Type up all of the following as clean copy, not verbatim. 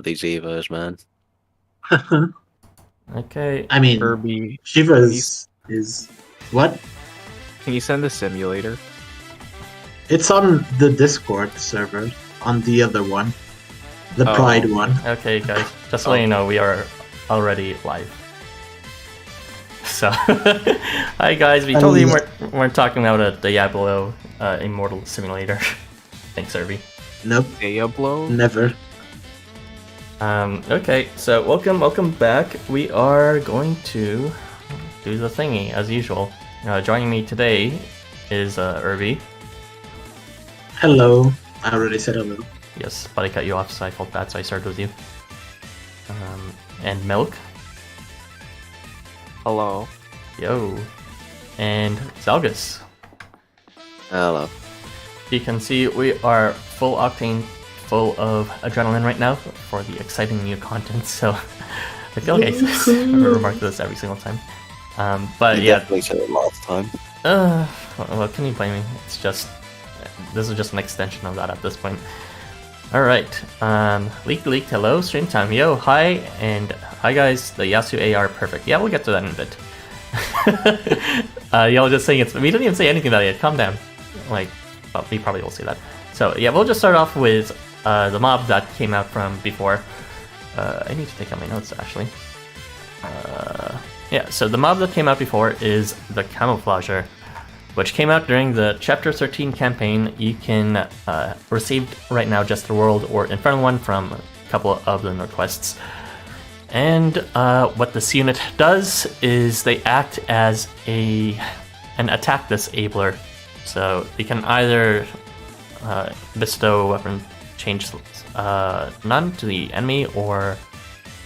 these Evos, man. Okay. I mean, Kirby, Shiva is what? can you send the simulator? It's on the Discord server, on the other one. The Pride one. Okay, guys. Just so you know, we are already live. So, hi guys. We totally weren't talking about a Diablo Immortal Simulator. Thanks, Irby. Nope, Diablo? never. Okay, so welcome back. We are going to do the thingy as usual. Joining me today is Irby. Hello. I already said hello. Yes, but I cut you off, so I felt bad, so I started with you. And Milk. Hello. Yo. And Zalgus. Hello. You can see we are full octane, full of adrenaline right now for the exciting new content, so I feel like I remark this every single time. But You yeah. definitely said it last time. Well, can you blame me? It's just, this is just an extension of that at this point. Alright, Leaked, hello, stream time, yo, hi, and hi guys, the Yasu AR, perfect. Yeah, we'll get to that in a bit. Y'all just saying we didn't even say anything about it yet, calm down. Like, well, we probably will say that. So, yeah, we'll just start off with the mob that came out from before. I need to take out my notes, actually. Yeah, so the mob that came out before is the Camouflager, which came out during the Chapter 13 campaign. You can receive right now just the World or Infernal one from a couple of the Northwests. And what this unit does is they act as an attack disabler. So you can either bestow weapon change none to the enemy or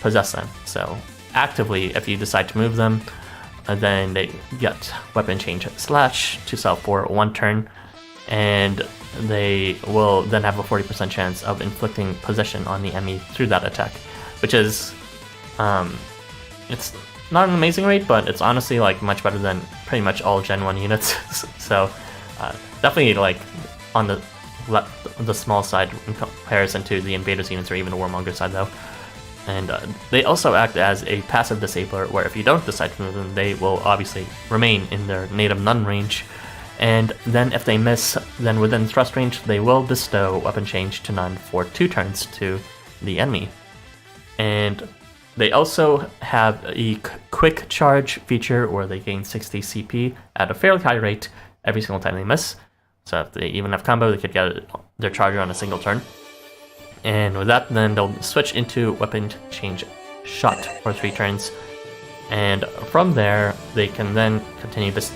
possess them. So actively, if you decide to move them, then they get weapon change slash to self for 1 turn, and they will then have a 40% chance of inflicting possession on the enemy through that attack, which is it's not an amazing rate, but it's honestly like much better than pretty much all Gen 1 units. So definitely like on the small side in comparison to the Invaders units or even the Warmonger side though. And they also act as a passive disabler, where if you don't decide to move them, they will obviously remain in their native none range. And then if they miss, then within thrust range, they will bestow weapon change to none for 2 turns to the enemy. And they also have a quick charge feature where they gain 60 CP at a fairly high rate every single time they miss. So if they even have combo, they could get their charger on a single turn. And with that, then they'll switch into weapon change shot for 3 turns. And from there, they can then continue this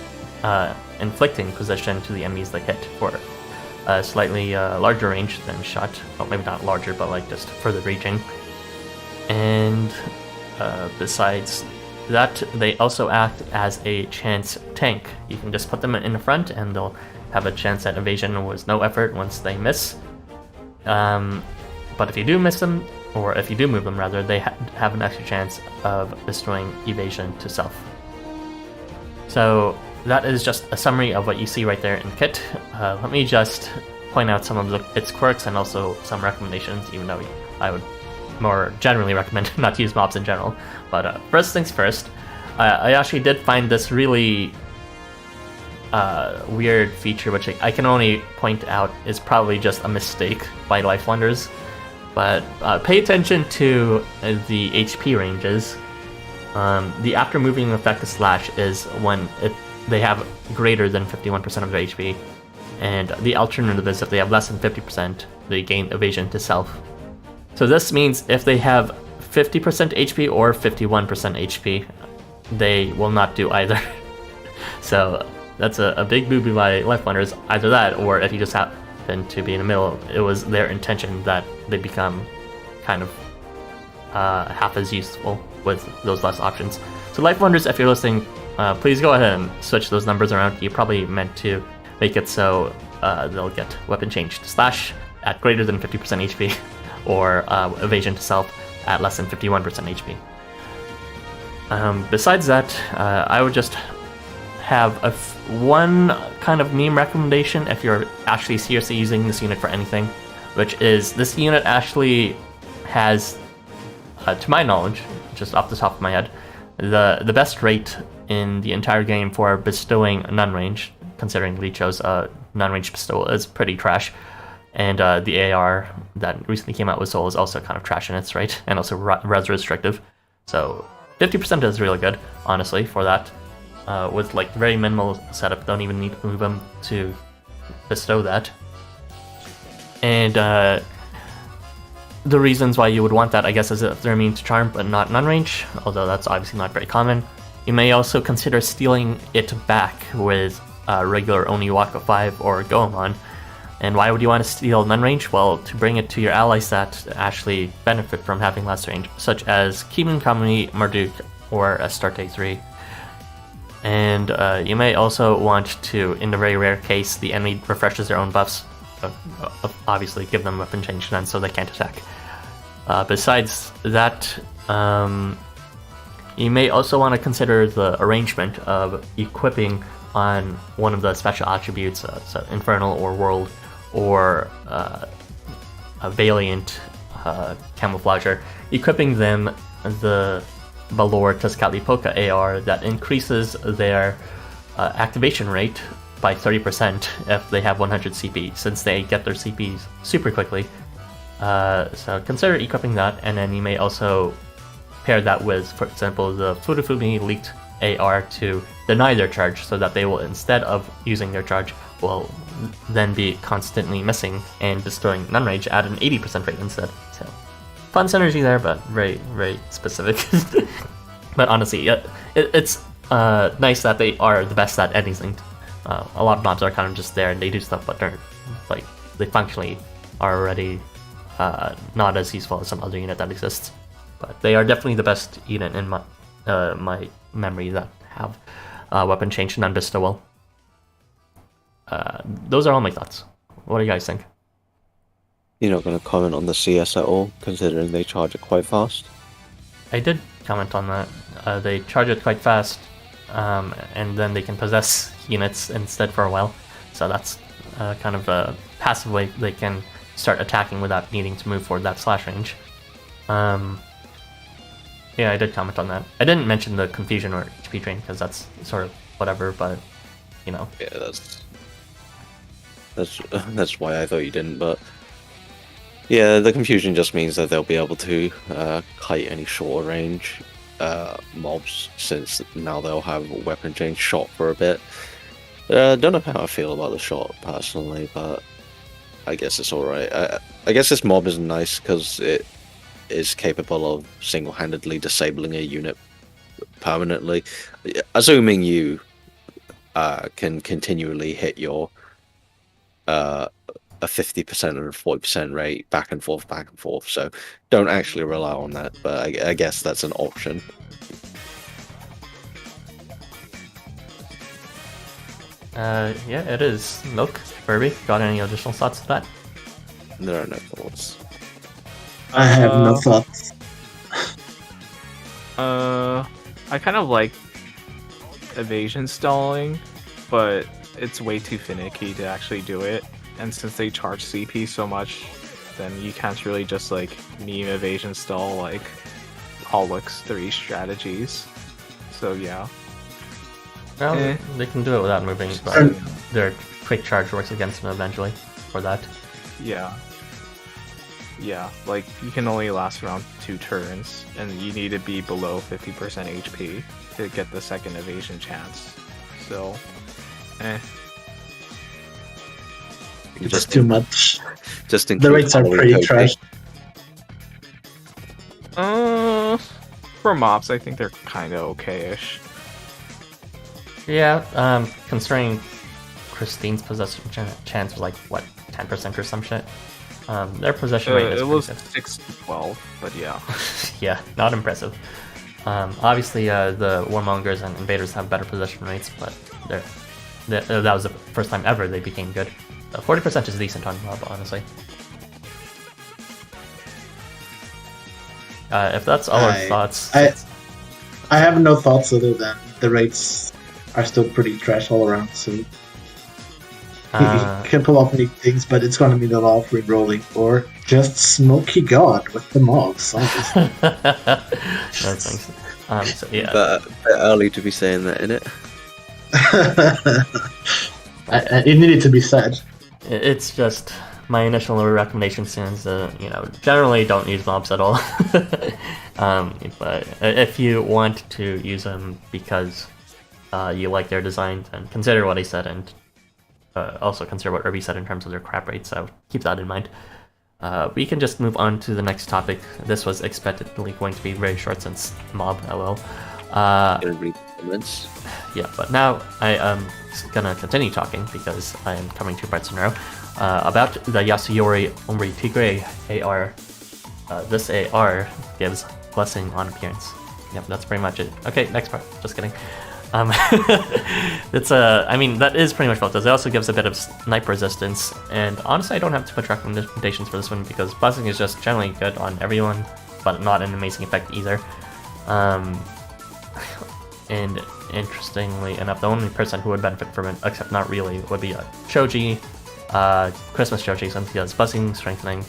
inflicting possession to the enemies they hit for a slightly larger range than shot. Well, maybe not larger, but like just further reaching. And besides that, they also act as a chance tank. You can just put them in the front and they'll have a chance at evasion with no effort once they miss. But if you do miss them, or if you do move them rather, they have an extra chance of destroying evasion to self. So that is just a summary of what you see right there in kit. Let me just point out some of its quirks and also some recommendations, even though I would more generally recommend not to use mobs in general. But first things first, I actually did find this really weird feature, which I can only point out is probably just a mistake by LifeWonders. But pay attention to the HP ranges. The after moving effect of slash is when they have greater than 51% of their HP, and the alternative is if they have less than 50%, they gain evasion to self. So this means if they have 50% HP or 51% HP, they will not do either. So that's a big boo-boo by LifeWonders. Either that, or if you just happen to be in the middle, it was their intention that they become kind of half as useful with those less options. So LifeWonders, if you're listening, please go ahead and switch those numbers around. You probably meant to make it so they'll get weapon change to slash at greater than 50% HP, or evasion to self at less than 51% HP. Besides that, I would just have one kind of meme recommendation if you're actually seriously using this unit for anything, which is this unit actually has to my knowledge, just off the top of my head, the best rate in the entire game for bestowing non-range, considering Licho's non-range bestowal, is pretty trash. And the AR that recently came out with Soul is also kind of trash in its rate, and also res restrictive. So 50% is really good, honestly, for that. With like very minimal setup, don't even need to move them to bestow that. And the reasons why you would want that, I guess, is if they're immune to charm but not non-range, although that's obviously not very common. You may also consider stealing it back with regular Oniwaka 5 or Goemon. And why would you want to steal non-range? Well, to bring it to your allies that actually benefit from having less range, such as Kimun Kamui, Marduk, or Astarte 3. And you may also want to, in the very rare case the enemy refreshes their own buffs, obviously give them weapon change then so they can't attack. Besides that, you may also want to consider the arrangement of equipping on one of the special attributes, so Infernal or World, or a Valiant Camouflager, equipping them the Valor Tezcatlipoca AR that increases their activation rate by 30% if they have 100 CP, since they get their CPs super quickly. So consider equipping that, and then you may also pair that with, for example, the Furufumi leaked AR to deny their charge, so that they will, instead of using their charge, will then be constantly missing and destroying non-range at an 80% rate instead. So fun synergy there, but very, very specific. But honestly, it's nice that they are the best at anything. A lot of mobs are kind of just there and they do stuff, but they're like, they functionally are already not as useful as some other unit that exists. But they are definitely the best unit in my memory that have weapon change and non-bestowal. Those are all my thoughts. What do you guys think? You're not going to comment on the CS at all, considering they charge it quite fast? I did comment on that. They charge it quite fast, and then they can possess units instead for a while. So that's kind of a passive way they can start attacking without needing to move forward that slash range. Yeah, I did comment on that. I didn't mention the confusion or HP drain because that's sort of whatever, but you know. Yeah, that's why I thought you didn't, but yeah, the confusion just means that they'll be able to kite any shorter range mobs, since now they'll have weapon change shot for a bit. Don't know how I feel about the shot personally, but I guess it's alright. I guess this mob is nice because it is capable of single-handedly disabling a unit permanently, assuming you can continually hit your a 50% or a 40% rate back and forth, so don't actually rely on that, but I guess that's an option. Yeah, it is. Milk, Furby, got any additional thoughts to that? There are no thoughts. I have no thoughts. I kind of like evasion stalling, but it's way too finicky to actually do it. And since they charge CP so much, then you can't really just like meme evasion stall like Holwick's 3 strategies. So yeah. Well, they can do it without moving, but their quick charge works against them eventually for that. Yeah. Yeah, like you can only last around 2 turns, and you need to be below 50% HP to get the second evasion chance. So, It's too much. Just in The rates are pretty trash. For mobs, I think they're kind of okay-ish. Yeah, considering Christine's possession chance was like, what, 10% or some shit? Their possession rate is it was good. 6 to 12, but yeah. Yeah, not impressive. Obviously, the Warmongers and Invaders have better possession rates, but that was the first time ever they became good. 40% is decent on mob, honestly. If that's all our thoughts... I have no thoughts other than the rates are still pretty trash all around, so... He can pull off many things, but it's gonna be a lot of re-rolling or just Smoky God with the mobs. Obviously. No thanks. So yeah. But a bit early to be saying that, innit? It needed to be said. It's just my initial recommendation is, generally don't use mobs at all. But if you want to use them because you like their design, then consider what I said, and also consider what Irby said in terms of their crap rate, so keep that in mind. We can just move on to the next topic. This was expectedly going to be very short since mob, lol. Gonna read comments. Yeah, but now I am gonna continue talking because I am covering 2 parts in a row about the Yasuyori Hombre Tigre AR. This AR gives blessing on appearance. Yep, that's pretty much it. Okay, next part. Just kidding. It's I mean, that is pretty much what it does. It also gives a bit of snipe resistance, and honestly I don't have too much recommendations for this one because blessing is just generally good on everyone, but not an amazing effect either. And interestingly enough, the only person who would benefit from it, except not really, would be Shoji, Christmas Shoji, since he has blessing, strengthening,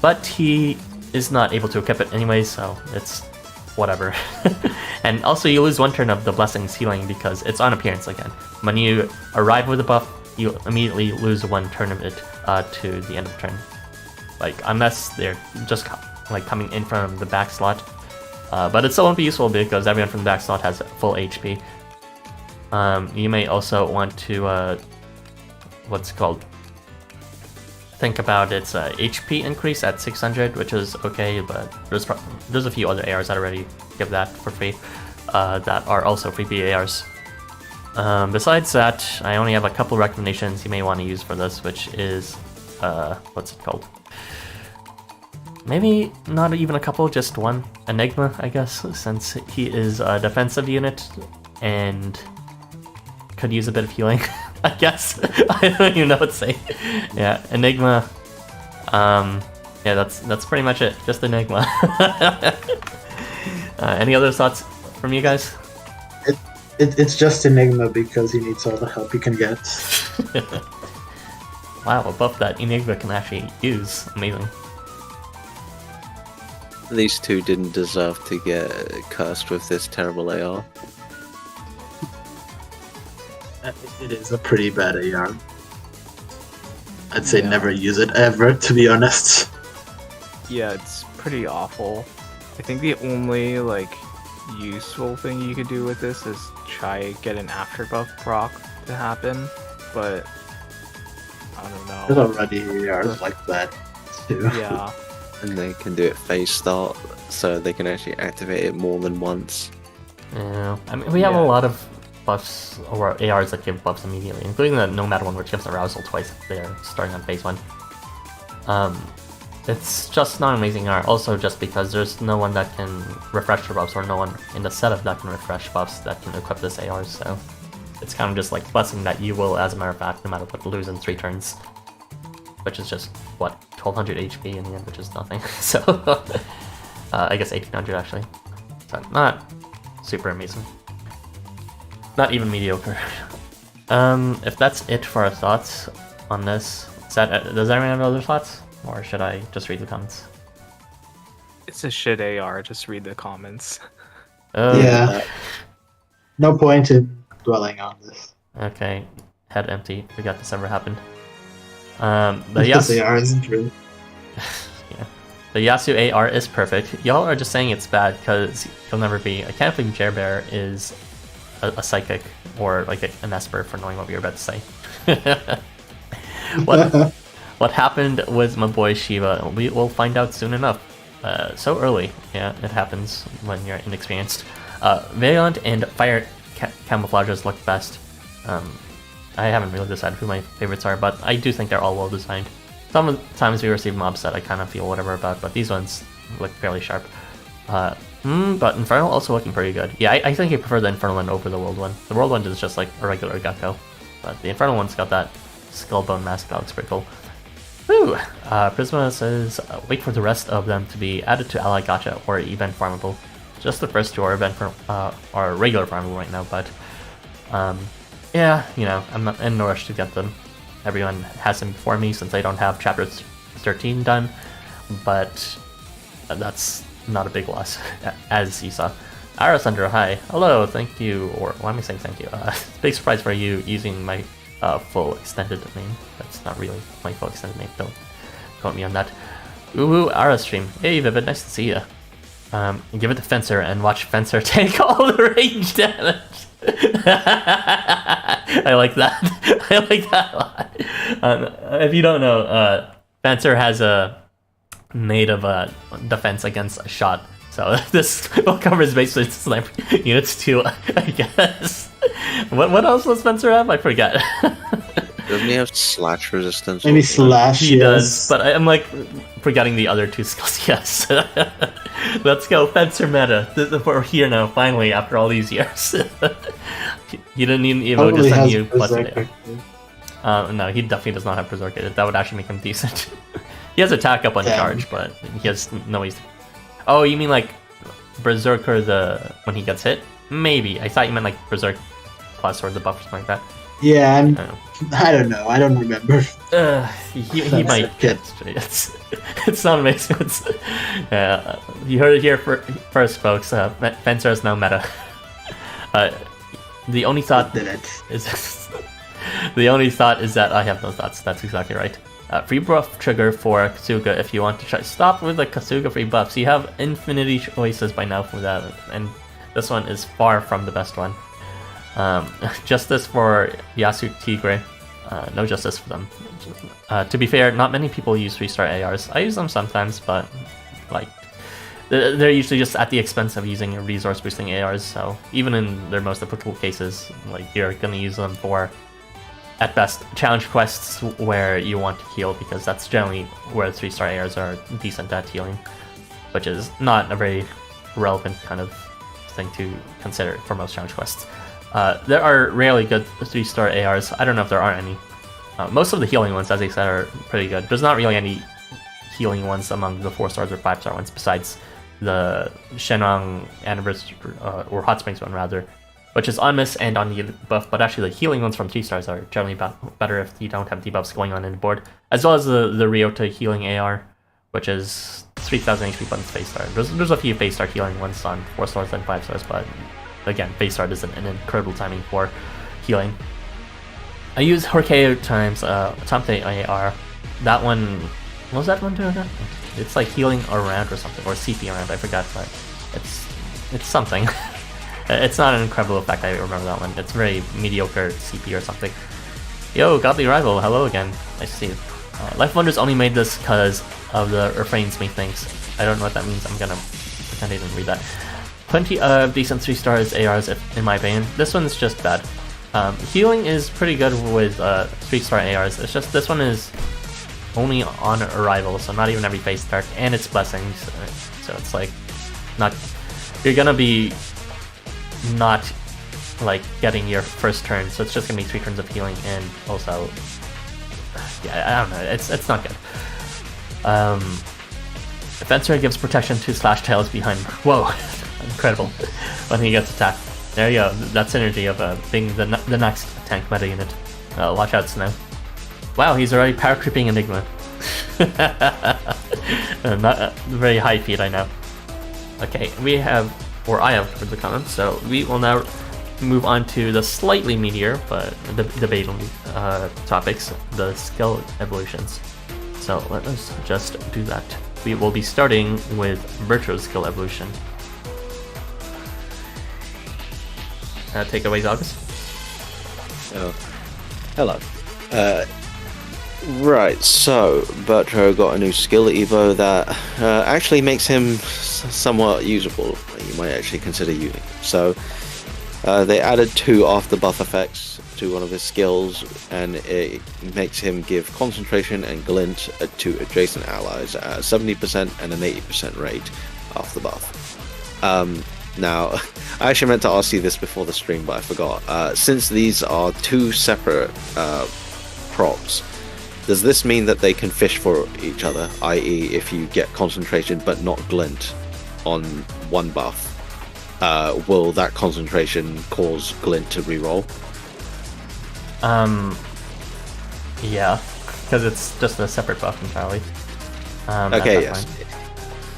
but he is not able to equip it anyway, so it's whatever. And also you lose 1 turn of the blessing's healing because it's on appearance again. When you arrive with a buff, you immediately lose 1 turn of it to the end of the turn. Like, unless they're just like coming in from the back slot. But it still won't be useful because everyone from the back slot has full HP. You may also want to, what's it called? Think about its HP increase at 600, which is okay, but there's a few other ARs that already give that for free, that are also free BARs. Besides that, I only have a couple recommendations you may want to use for this, which is, what's it called? Maybe not even a couple, just 1. Enigma, I guess, since he is a defensive unit and could use a bit of healing, I guess. I don't even know what to say. Yeah, Enigma. Yeah, that's pretty much it. Just Enigma. Any other thoughts from you guys? It's just Enigma because he needs all the help he can get. Wow, a buff that Enigma can actually use. Amazing. These 2 didn't deserve to get cursed with this terrible AR. It is a pretty bad AR. I'd say never use it ever, to be honest. Yeah, it's pretty awful. I think the only like useful thing you could do with this is try get an after buff proc to happen, but I don't know. There's already ARs like that too. Yeah. And they can do it phase start, so they can actually activate it more than once. Yeah, I mean, we have a lot of buffs, or ARs that give buffs immediately, including the Nomad one, which gives arousal twice if they're starting on phase 1. It's just not an amazing AR, also just because there's no one that can refresh your buffs, or no one in the setup that can refresh buffs that can equip this AR, so it's kind of just like blessing that you will, as a matter of fact, no matter what, lose in 3 turns. Which is just, what, 1200 HP in the end, which is nothing. So, I guess 1800 actually. So, not super amazing. Not even mediocre. If that's it for our thoughts on this, does anyone have other thoughts? Or should I just read the comments? It's a shit AR, just read the comments. Yeah. No point in dwelling on this. Okay, head empty. Forgot this ever happened. Because AR isn't really. Yeah. The Yasu AR is perfect. Y'all are just saying it's bad because he'll never be. I can't believe Jerbear is a psychic or like an Esper for knowing what we were about to say. What happened with my boy Shiva? We will find out soon enough. So early. Yeah, it happens when you're inexperienced. Valiant and Fire Camouflagers look best. I haven't really decided who my favorites are, but I do think they're all well designed. Sometimes we receive mobs that I kind of feel whatever about, but these ones look fairly sharp. But Infernal also looking pretty good. Yeah, I think I prefer the Infernal one over the World one. The World one is just like a regular Gecko, but the Infernal one's got that skull bone mask that looks pretty cool. Woo! Prisma says, wait for the rest of them to be added to Ally Gacha or event farmable. Just the first 2 are are regular farmable right now, but yeah, you know, I'm not in no rush to get them. everyone has him before me since I don't have chapter 13 done, but that's not a big loss, as you saw. Arasandra, hi. Hello, thank you, or why am I saying thank you? Big surprise for you using my full extended name. That's not really my full extended name, don't quote me on that. Ooh, Ara stream. Hey, Vivid, nice to see you. Give it to Fencer and watch Fencer take all the range damage. I like that. I like that a lot. If you don't know, Fencer has a native defense against a shot. So this covers basically sniper units too, I guess. What else does Spencer have? I forget. Doesn't he have slash resistance? Maybe slash. He does, but I'm like forgetting the other two skills. Yes. Let's go, Fencer meta. We're here now, finally, after all these years. He didn't need Evo to send you plus no, he definitely does not have Berserker. That would actually make him decent. He has attack up on charge, but he has no ways. Oh, you mean like Berserker when he gets hit? Maybe. I thought you meant like Berserk plus or the buff or something like that. Yeah, I don't know. I don't remember. He might get it. It's not amazing. You heard it here first, folks. Fencer is now meta. The only thought is that I have no thoughts. That's exactly right. Free buff trigger for Kasuga if you want to try. Stop with the Kasuga free buffs. You have infinity choices by now for that, and this one is far from the best one. Justice for Yasu Tigre. No justice for them. To be fair, not many people use 3-star ARs. I use them sometimes, but like they're usually just at the expense of using resource boosting ARs. So even in their most applicable cases, like you're gonna use them for, at best, challenge quests where you want to heal, because that's generally where 3-star ARs are decent at healing, which is not a very relevant kind of thing to consider for most challenge quests. There are rarely good 3-star ARs. I don't know if there are any. Most of the healing ones, as I said, are pretty good. There's not really any healing ones among the 4-stars or 5-star ones, besides the Shenrong Anniversary, or Hot Springs one rather, which is on miss and on the buff, but actually the healing ones from 3-stars are generally better if you don't have debuffs going on in the board, as well as the Ryota healing AR, which is 3000 HP but it's phase star. There's a few phase star healing ones on 4-stars and 5-stars, but again, phase star is an incredible timing for healing. I use Horkeo times Tamte AR. That one, what was that one doing again? It's like healing around or something, or CP around, I forgot, but it's something. It's not an incredible effect, I remember that one. It's very mediocre CP or something. Yo, Godly Rival, hello again. Nice to see you. LifeWonders only made this because of the refrains make things. I don't know what that means, I'm gonna pretend I didn't read that. Plenty of decent 3-stars ARs, in my opinion. This one's just bad. Healing is pretty good with 3-star ARs, it's just this one is only on arrival, so not even every phase start, and it's blessings, so it's like, you're gonna be not like getting your first turn, so it's just gonna be 3 turns of healing, and also, yeah, I don't know, it's not good. Fencer gives protection to Slash Tails behind. Whoa, incredible! When he gets attacked, there you go. That synergy of being the next tank meta unit. Watch out, Snow. Wow, he's already power creeping Enigma. Not very high feat, I know. Okay, I have covered the comments, so we will now move on to the slightly meatier, but debatable topics, the skill evolutions. So let us just do that. We will be starting with Bertro's skill evolution. Take it away, August. Oh, hello. Right, so Bertro got a new skill Evo that actually makes him somewhat usable. You might actually consider using. So they added 2 off the buff effects to one of his skills, and it makes him give concentration and glint to adjacent allies at 70% and an 80% rate off the buff. Now, I actually meant to ask you this before the stream, but I forgot. Since these are 2 separate props, does this mean that they can fish for each other? I.e., if you get concentration but not glint on one buff, will that concentration cause glint to reroll? Yeah, because it's just a separate buff entirely. at Okay, that yes. point.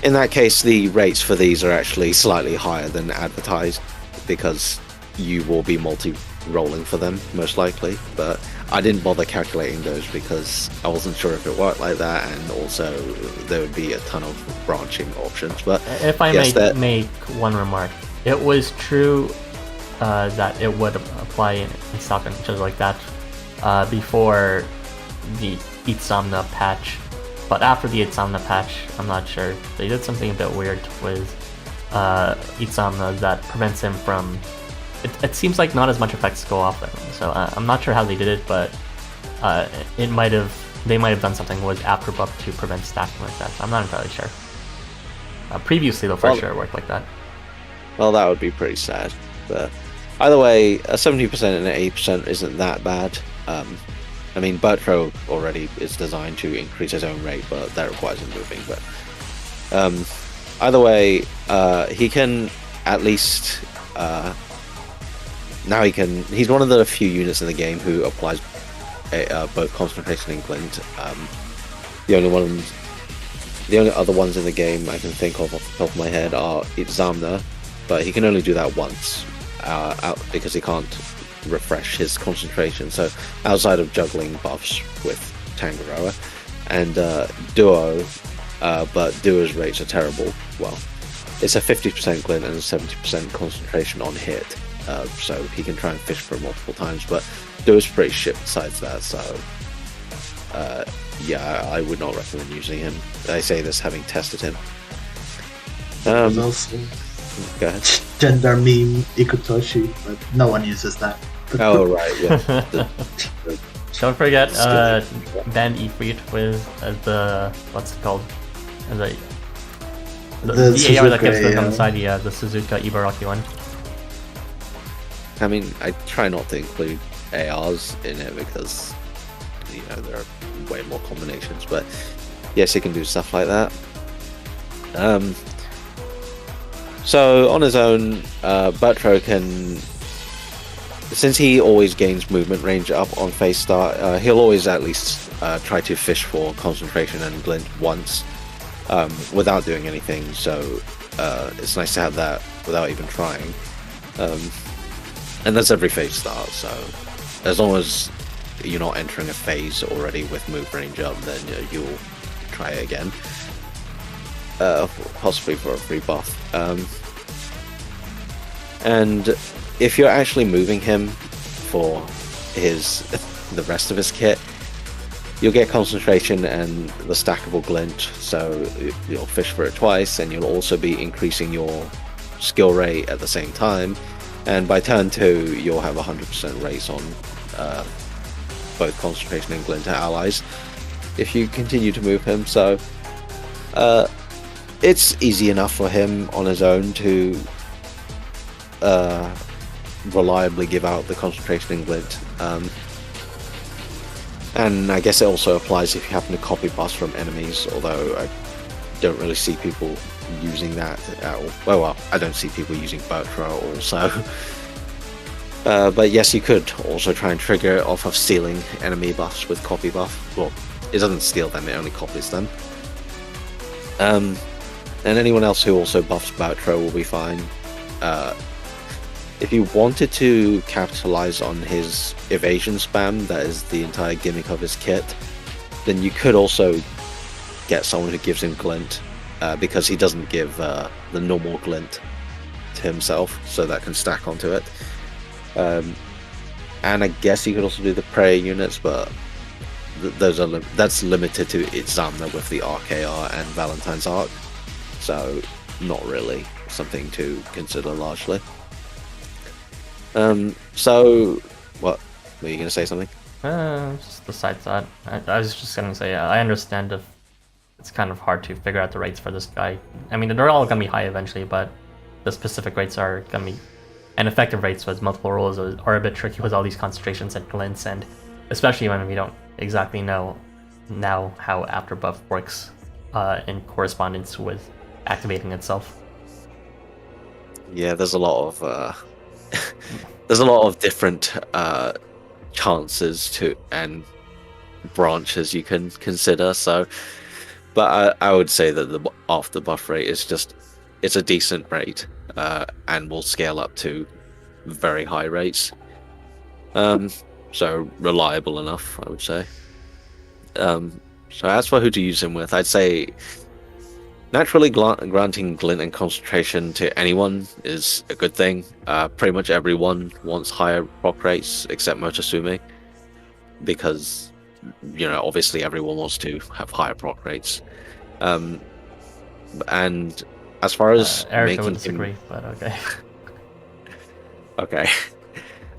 In that case, the rates for these are actually slightly higher than advertised because you will be multi-rolling for them, most likely. But I didn't bother calculating those because I wasn't sure if it worked like that, and also there would be a ton of branching options. But If I yes, may make one remark, it was true that it would apply in stock and just like that before the Itzamna patch. But after the Itzamna patch, I'm not sure. They did something a bit weird with Itzamna that prevents him from... It seems like not as much effects go off him. So I'm not sure how they did it, but they might have done something with after buff to prevent stacking like that. So I'm not entirely sure. Previously, though, for sure it worked like that. Well, that would be pretty sad. But either way, a 70% and an 80% isn't that bad. I mean, Bertro already is designed to increase his own rate, but that requires him moving. But either way, he can at least now he can. He's one of the few units in the game who applies both concentration and glint. The only other ones in the game I can think of off the top of my head are Itzamna, but he can only do that once because he can't refresh his concentration. So outside of juggling buffs with Tangaroa and Duo, but Duo's rates are terrible. Well, it's a 50% glint and a 70% concentration on hit, so he can try and fish for it multiple times, but Duo's pretty shit besides that, so yeah, I would not recommend using him. I say this having tested him. There's also Go ahead. gender meme Ikutoshi, but no one uses that. Oh, right, yeah. Don't forget band Ifrit with the... what's it called? The AR that keeps going on the side, yeah, the Suzuka Ibaraki one. I mean, I try not to include ARs in it because, you know, there are way more combinations, but yes, he can do stuff like that. So on his own, Bertro can, since he always gains movement range up on phase start, he'll always at least try to fish for concentration and glint once without doing anything, so it's nice to have that without even trying. And that's every phase start, so as long as you're not entering a phase already with move range up, then you'll try it again. Possibly for a free buff. And if you're actually moving him for the rest of his kit, you'll get concentration and the stackable glint, so you'll fish for it twice, and you'll also be increasing your skill rate at the same time. And by turn 2, you'll have 100% race on both concentration and glint allies if you continue to move him. So it's easy enough for him on his own to reliably give out the concentration and glint. And I guess it also applies if you happen to copy buffs from enemies, although I don't really see people using that at all. Well, I don't see people using Bertro also. But yes, you could also try and trigger it off of stealing enemy buffs with copy buff. Well, it doesn't steal them, it only copies them. And anyone else who also buffs Bertro will be fine. If you wanted to capitalize on his evasion spam, that is the entire gimmick of his kit, then you could also get someone who gives him glint, because he doesn't give the normal glint to himself, so that can stack onto it. And I guess you could also do the prayer units, but that's limited to Itzamna with the RKR and Valentine's Arc, so not really something to consider largely. So what were you gonna say? Something? Just besides that, I was just gonna say I understand if it's kind of hard to figure out the rates for this guy. I mean, they're all gonna be high eventually, but the specific rates are gonna be, and effective rates with multiple rolls are a bit tricky with all these concentrations and glints, and especially when we don't exactly know now how after buff works in correspondence with activating itself. Yeah, there's a lot of different chances to, and branches you can consider. So, but I would say that the after buff rate is it's a decent rate, and will scale up to very high rates. So reliable enough, I would say. So as for who to use him with, I'd say naturally granting glint and concentration to anyone is a good thing. Pretty much everyone wants higher proc rates except Motosume, because obviously everyone wants to have higher proc rates. And as far as Erica would disagree, but okay. Okay.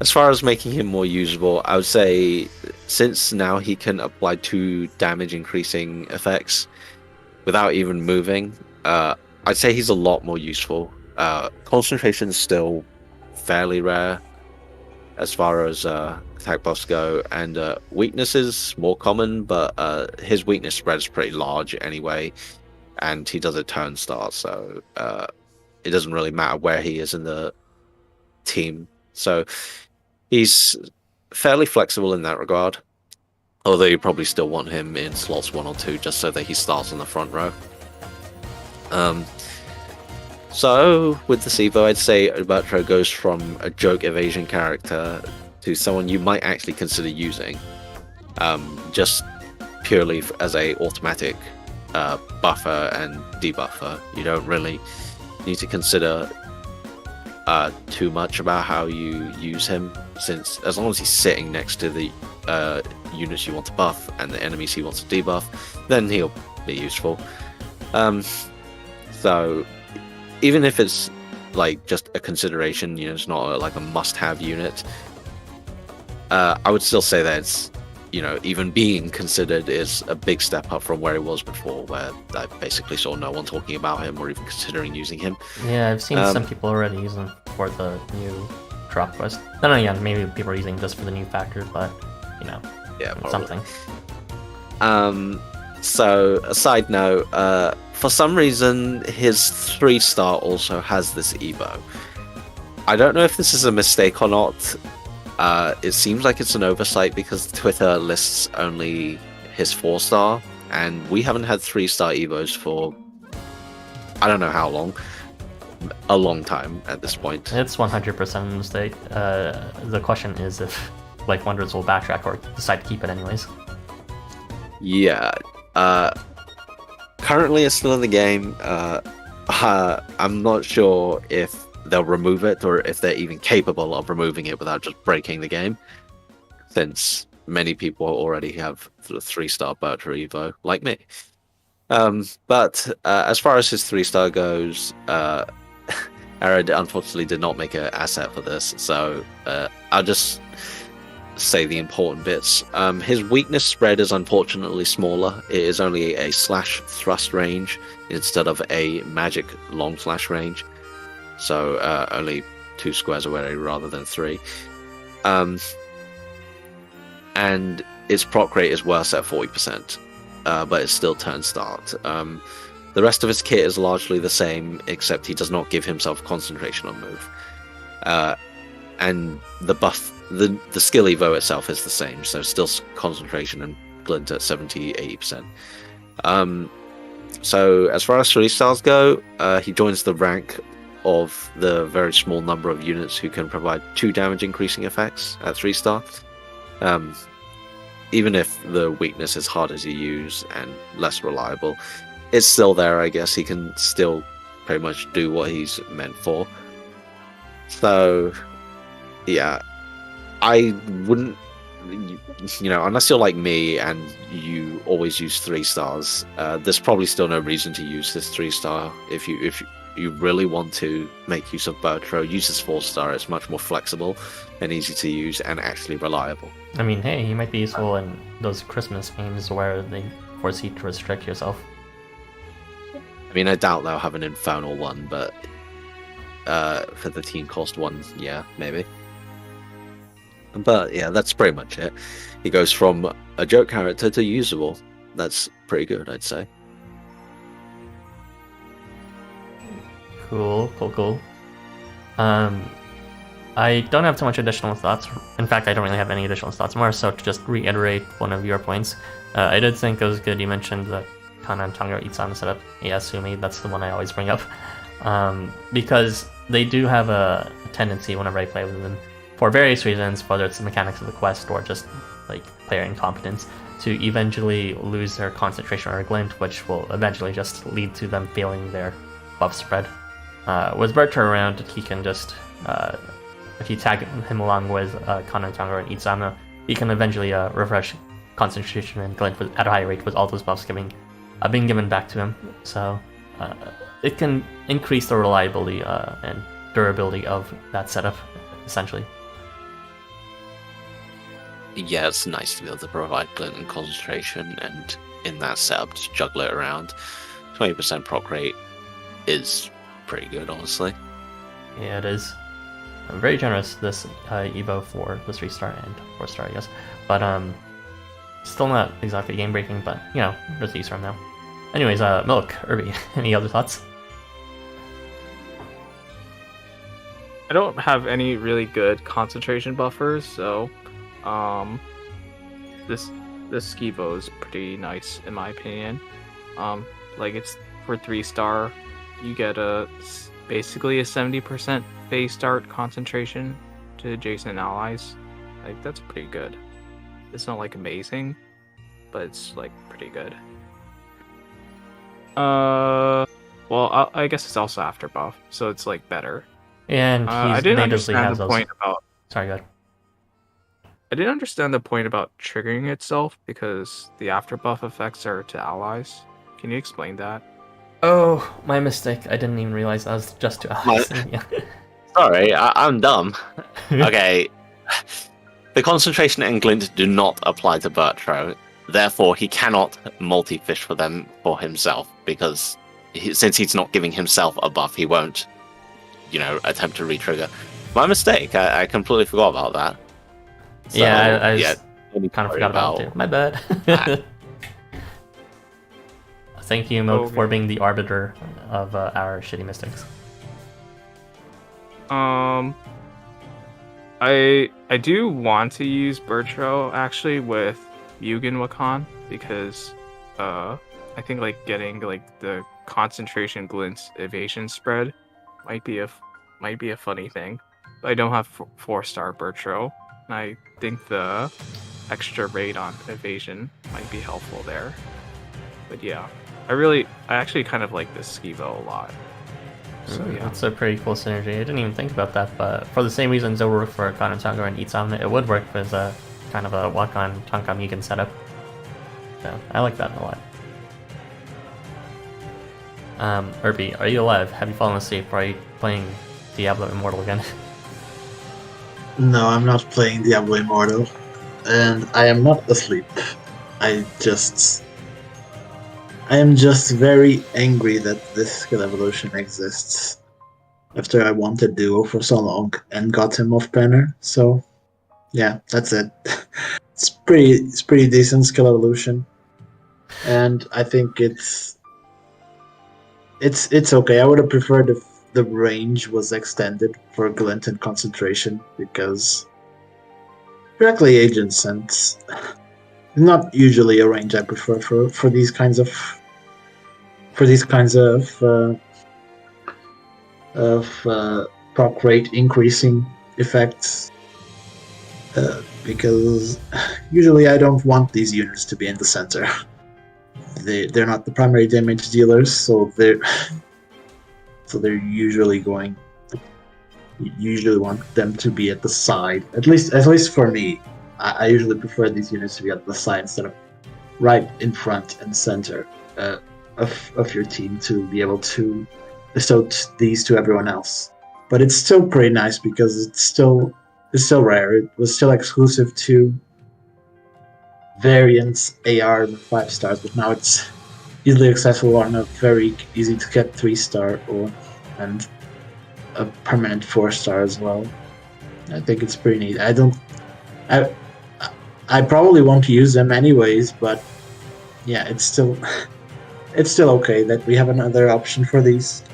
As far as making him more usable, I would say since now he can apply 2 damage increasing effects without even moving, I'd say he's a lot more useful. Concentration is still fairly rare as far as attack buffs go, and weakness is more common, but his weakness spread is pretty large anyway, and he does a turn start, so it doesn't really matter where he is in the team. So he's fairly flexible in that regard, although you probably still want him in slots 1 or 2 just so that he starts on the front row. So with the Sivo, I'd say Bertro goes from a joke evasion character to someone you might actually consider using, just purely as a automatic buffer and debuffer. You don't really need to consider too much about how you use him, since as long as he's sitting next to the units you want to buff and the enemies he wants to debuff, then he'll be useful. So even if it's like just a consideration, it's not like a must-have unit, I would still say that it's even being considered is a big step up from where it was before, where I basically saw no one talking about him or even considering using him. Yeah, I've seen some people already use him for the new drop quest. No, yeah, maybe people are using this for the new factor, but Yeah, something. So a side note, for some reason his 3-star also has this Evo. I don't know if this is a mistake or not. It seems like it's an oversight because Twitter lists only his 4-star, and we haven't had 3-star Evos for I don't know how long. A long time at this point. It's 100% a mistake. The question is if LifeWonders will backtrack or decide to keep it anyways. Yeah. Currently it's still in the game. I'm not sure if they'll remove it or if they're even capable of removing it without just breaking the game, since many people already have the 3-star Bertro Evo, like me. But as far as his 3-star goes, Arad unfortunately did not make an asset for this, so I'll just say the important bits. His weakness spread is unfortunately smaller. It is only a slash thrust range instead of a magic long slash range, so only 2 squares away rather than 3. And its proc rate is worse at 40%, but it's still turn start. The rest of his kit is largely the same, except he does not give himself concentration on move. And the buff, the skill evo itself is the same, so still concentration and glint at 70-80%. So as far as 3-stars go, he joins the rank of the very small number of units who can provide 2 damage increasing effects at 3-star. Even if the weakness is harder to use and less reliable, it's still there, I guess. He can still pretty much do what he's meant for. So, yeah, I wouldn't, unless you're like me and you always use 3-stars, there's probably still no reason to use this 3-star. If you really want to make use of Bertro, use this 4-star. It's much more flexible and easy to use and actually reliable. I mean, hey, he might be useful in those Christmas games where they force you to restrict yourself. I mean, I doubt they'll have an infernal one, but for the team cost one, yeah, maybe. But yeah, that's pretty much it. He goes from a joke character to usable. That's pretty good, I'd say. Cool. I don't have too much additional thoughts. In fact, I don't really have any additional thoughts. More so to just reiterate one of your points. I did think it was good you mentioned the Kana and Tango Itsama setup. Yasumi, that's the one I always bring up. Because they do have a tendency whenever I play with them, for various reasons, whether it's the mechanics of the quest or just like player incompetence, to eventually lose their concentration or glint, which will eventually just lead to them failing their buff spread. With Bertro around, he can just, if you tag him along with Kana, Tango, and Itsama, he can eventually refresh concentration and glint at a high rate with all those buffs being given back to him. So it can increase the reliability and durability of that setup, essentially. Yeah, it's nice to be able to provide glint and concentration, and in that setup, just juggle it around. 20% proc rate is pretty good, honestly. Yeah, it is. Very generous, this Evo for the 3-star and 4-star, I guess. But still not exactly game-breaking, but, you know, there's these from now. Anyways, Milk, Irby, any other thoughts? I don't have any really good concentration buffers, so this Skivo is pretty nice in my opinion. Like it's for 3-star, you get basically a 70% phase start concentration to adjacent allies. Like that's pretty good. It's not like amazing, but it's like pretty good. Well, I guess it's also after buff, so it's like better. And I didn't understand the point about. Sorry, go ahead. I didn't understand the point about triggering itself because the after buff effects are to allies. Can you explain that? Oh, my mistake. I didn't even realize that was just to allies. Yeah. Sorry, I'm dumb. Okay. The concentration and glint do not apply to Bertro. Therefore, he cannot multi-fish for them for himself, because since he's not giving himself a buff, he won't, attempt to re-trigger. My mistake. I completely forgot about that. So, yeah, I kind of forgot about it too. My bad. Thank you, Milk, for being the arbiter of our shitty mistakes. I do want to use Bertro actually with Mugen Wakan because I think like getting like the concentration glints evasion spread might be a funny thing. But I don't have 4-star Bertro, and I think the extra rate on evasion might be helpful there. But yeah, I actually kind of like this Skivo a lot. So yeah, it's a pretty cool synergy. I didn't even think about that, but for the same reasons it would work for Kana, Tango, and Itsama, it would work with kind of a Wakan Tanka Mugen setup. So I like that a lot. Irby, are you alive? Have you fallen asleep? Or are you playing Diablo Immortal again? No, I'm not playing Diablo Immortal, and I am not asleep. I am just very angry that this skill evolution exists. After I wanted Duo for so long and got him off banner, so yeah, that's it. It's pretty decent skill evolution, and I think it's okay. I would have preferred if the range was extended for glint and concentration, because directly agents and not usually a range I prefer for these kinds of proc rate increasing effects, because usually I don't want these units to be in the center. They're not the primary damage dealers, so they're usually want them to be at the side. At least for me, I usually prefer these units to be at the side instead of right in front and center of your team, to be able to bestow these to everyone else. But it's still pretty nice because it's still rare. It was still exclusive to variants AR and 5-stars, but now it's easily accessible on a very easy to get 3-star and a permanent 4-star as well. I think it's pretty neat. I probably won't use them anyways, but yeah, it's still okay that we have another option for these.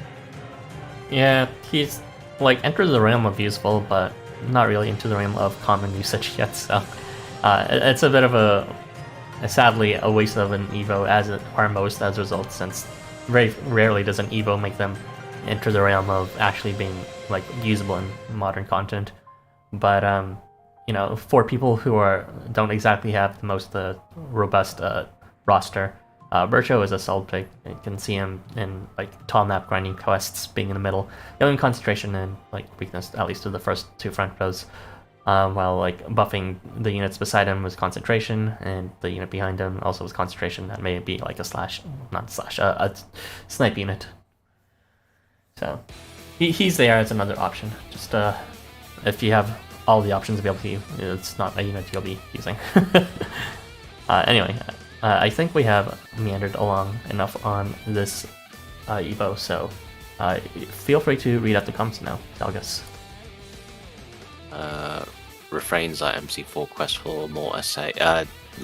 Yeah, he's like enters the realm of useful, but not really into the realm of common usage yet, so it's a bit of sadly a waste of an Evo, as it are most as a result, since very rarely does an Evo make them enter the realm of actually being like usable in modern content. But you know, for people who don't exactly have the most robust roster, Bertro is a solid pick. You can see him in like tall map grinding quests, being in the middle, giving concentration and like weakness at least to the first two front rows, while like buffing the units beside him was concentration, and the unit behind him also was concentration. That may be like a snipe unit. So he's there as another option. Just if you have all the options available to you, it's not a unit you'll be using. Anyway, I think we have meandered along enough on this Evo, so feel free to read out the comments now, Dalgus. Refrains are MC4 quest for more essay.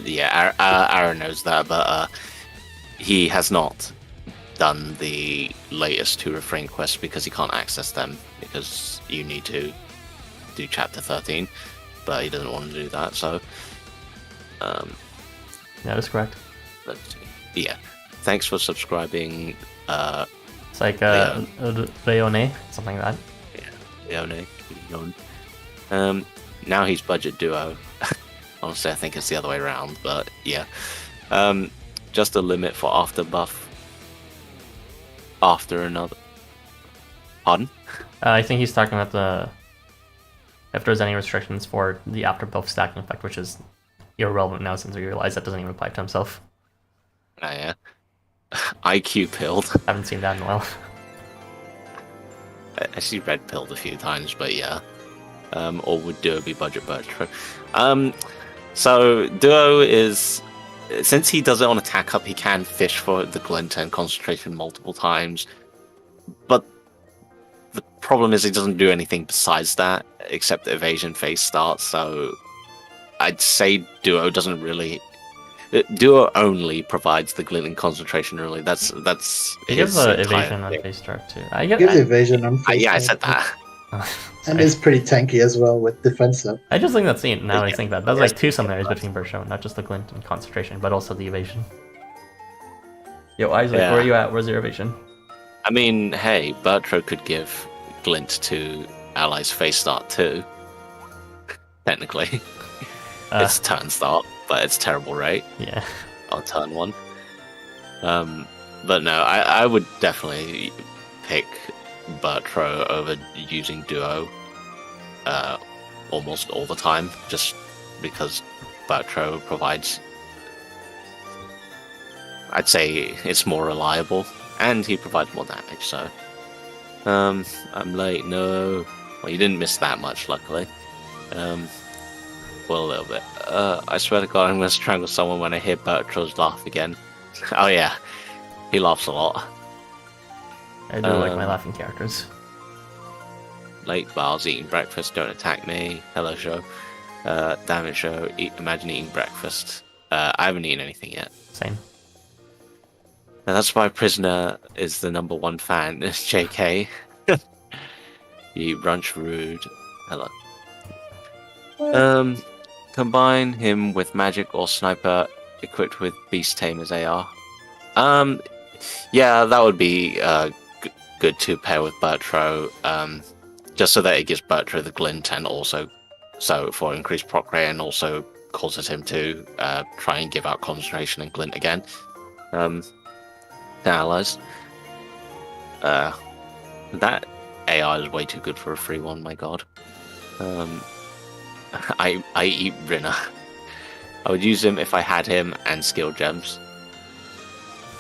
Yeah, Aaron knows that, but he has not done the latest 2 refrain quests because he can't access them, because you need to do chapter 13, but he doesn't want to do that, so that is correct. Let's see. Yeah, thanks for subscribing. It's like Leone, something like that. Yeah, Leone. Now he's budget duo. Honestly, I think it's the other way around, but yeah. Just a limit for after buff after another. Pardon? I think he's talking about if there's any restrictions for the after buff stacking effect, which is irrelevant now since we realize that doesn't even apply to himself. Yeah. IQ pilled. Haven't seen that in a while. I see red pilled a few times, but yeah. Or would Duo be budget Bertro? So Duo is, since he does it on attack up, he can fish for the glint and concentration multiple times. But the problem is he doesn't do anything besides that, except the evasion phase starts. So I'd say Duo doesn't really. Duo only provides the glint and concentration. Really, that's. He gives the evasion on phase start too. Gives evasion on phase. Yeah, I said that. And is pretty tanky as well with defense up. I just think that's neat. Now I think that that's like 2 similarities between Bertro, not just the glint and concentration, but also the evasion. Yo, Isaac, where are you at? Where's your evasion? I mean, hey, Bertro could give glint to allies phase start too. Technically, it's turn start, but it's terrible rate. Yeah. On turn 1. But no, I would definitely pick Bertro over using Duo almost all the time, just because Bertro provides, I'd say it's more reliable, and he provides more damage, so I'm late. No, well, you didn't miss that much, luckily. Well, a little bit. I swear to God, I'm gonna strangle someone when I hear Bertro's laugh again. Oh yeah, he laughs a lot. I do like my laughing characters. Late bars, eating breakfast, don't attack me. Hello, show. Damn it, show. Imagine eating breakfast. I haven't eaten anything yet. Same. Now, that's why Prisoner is the #1 fan. JK. You brunch rude. Hello. Combine him with magic or sniper equipped with Beast Tamer's AR. Yeah, that would be good to pair with Bertro, just so that it gives Bertro the glint, and also so for increased proc rate, and also causes him to try and give out concentration and glint again to allies. That AI is way too good for a free one, my god. I eat Rinna. I would use him if I had him and skill gems.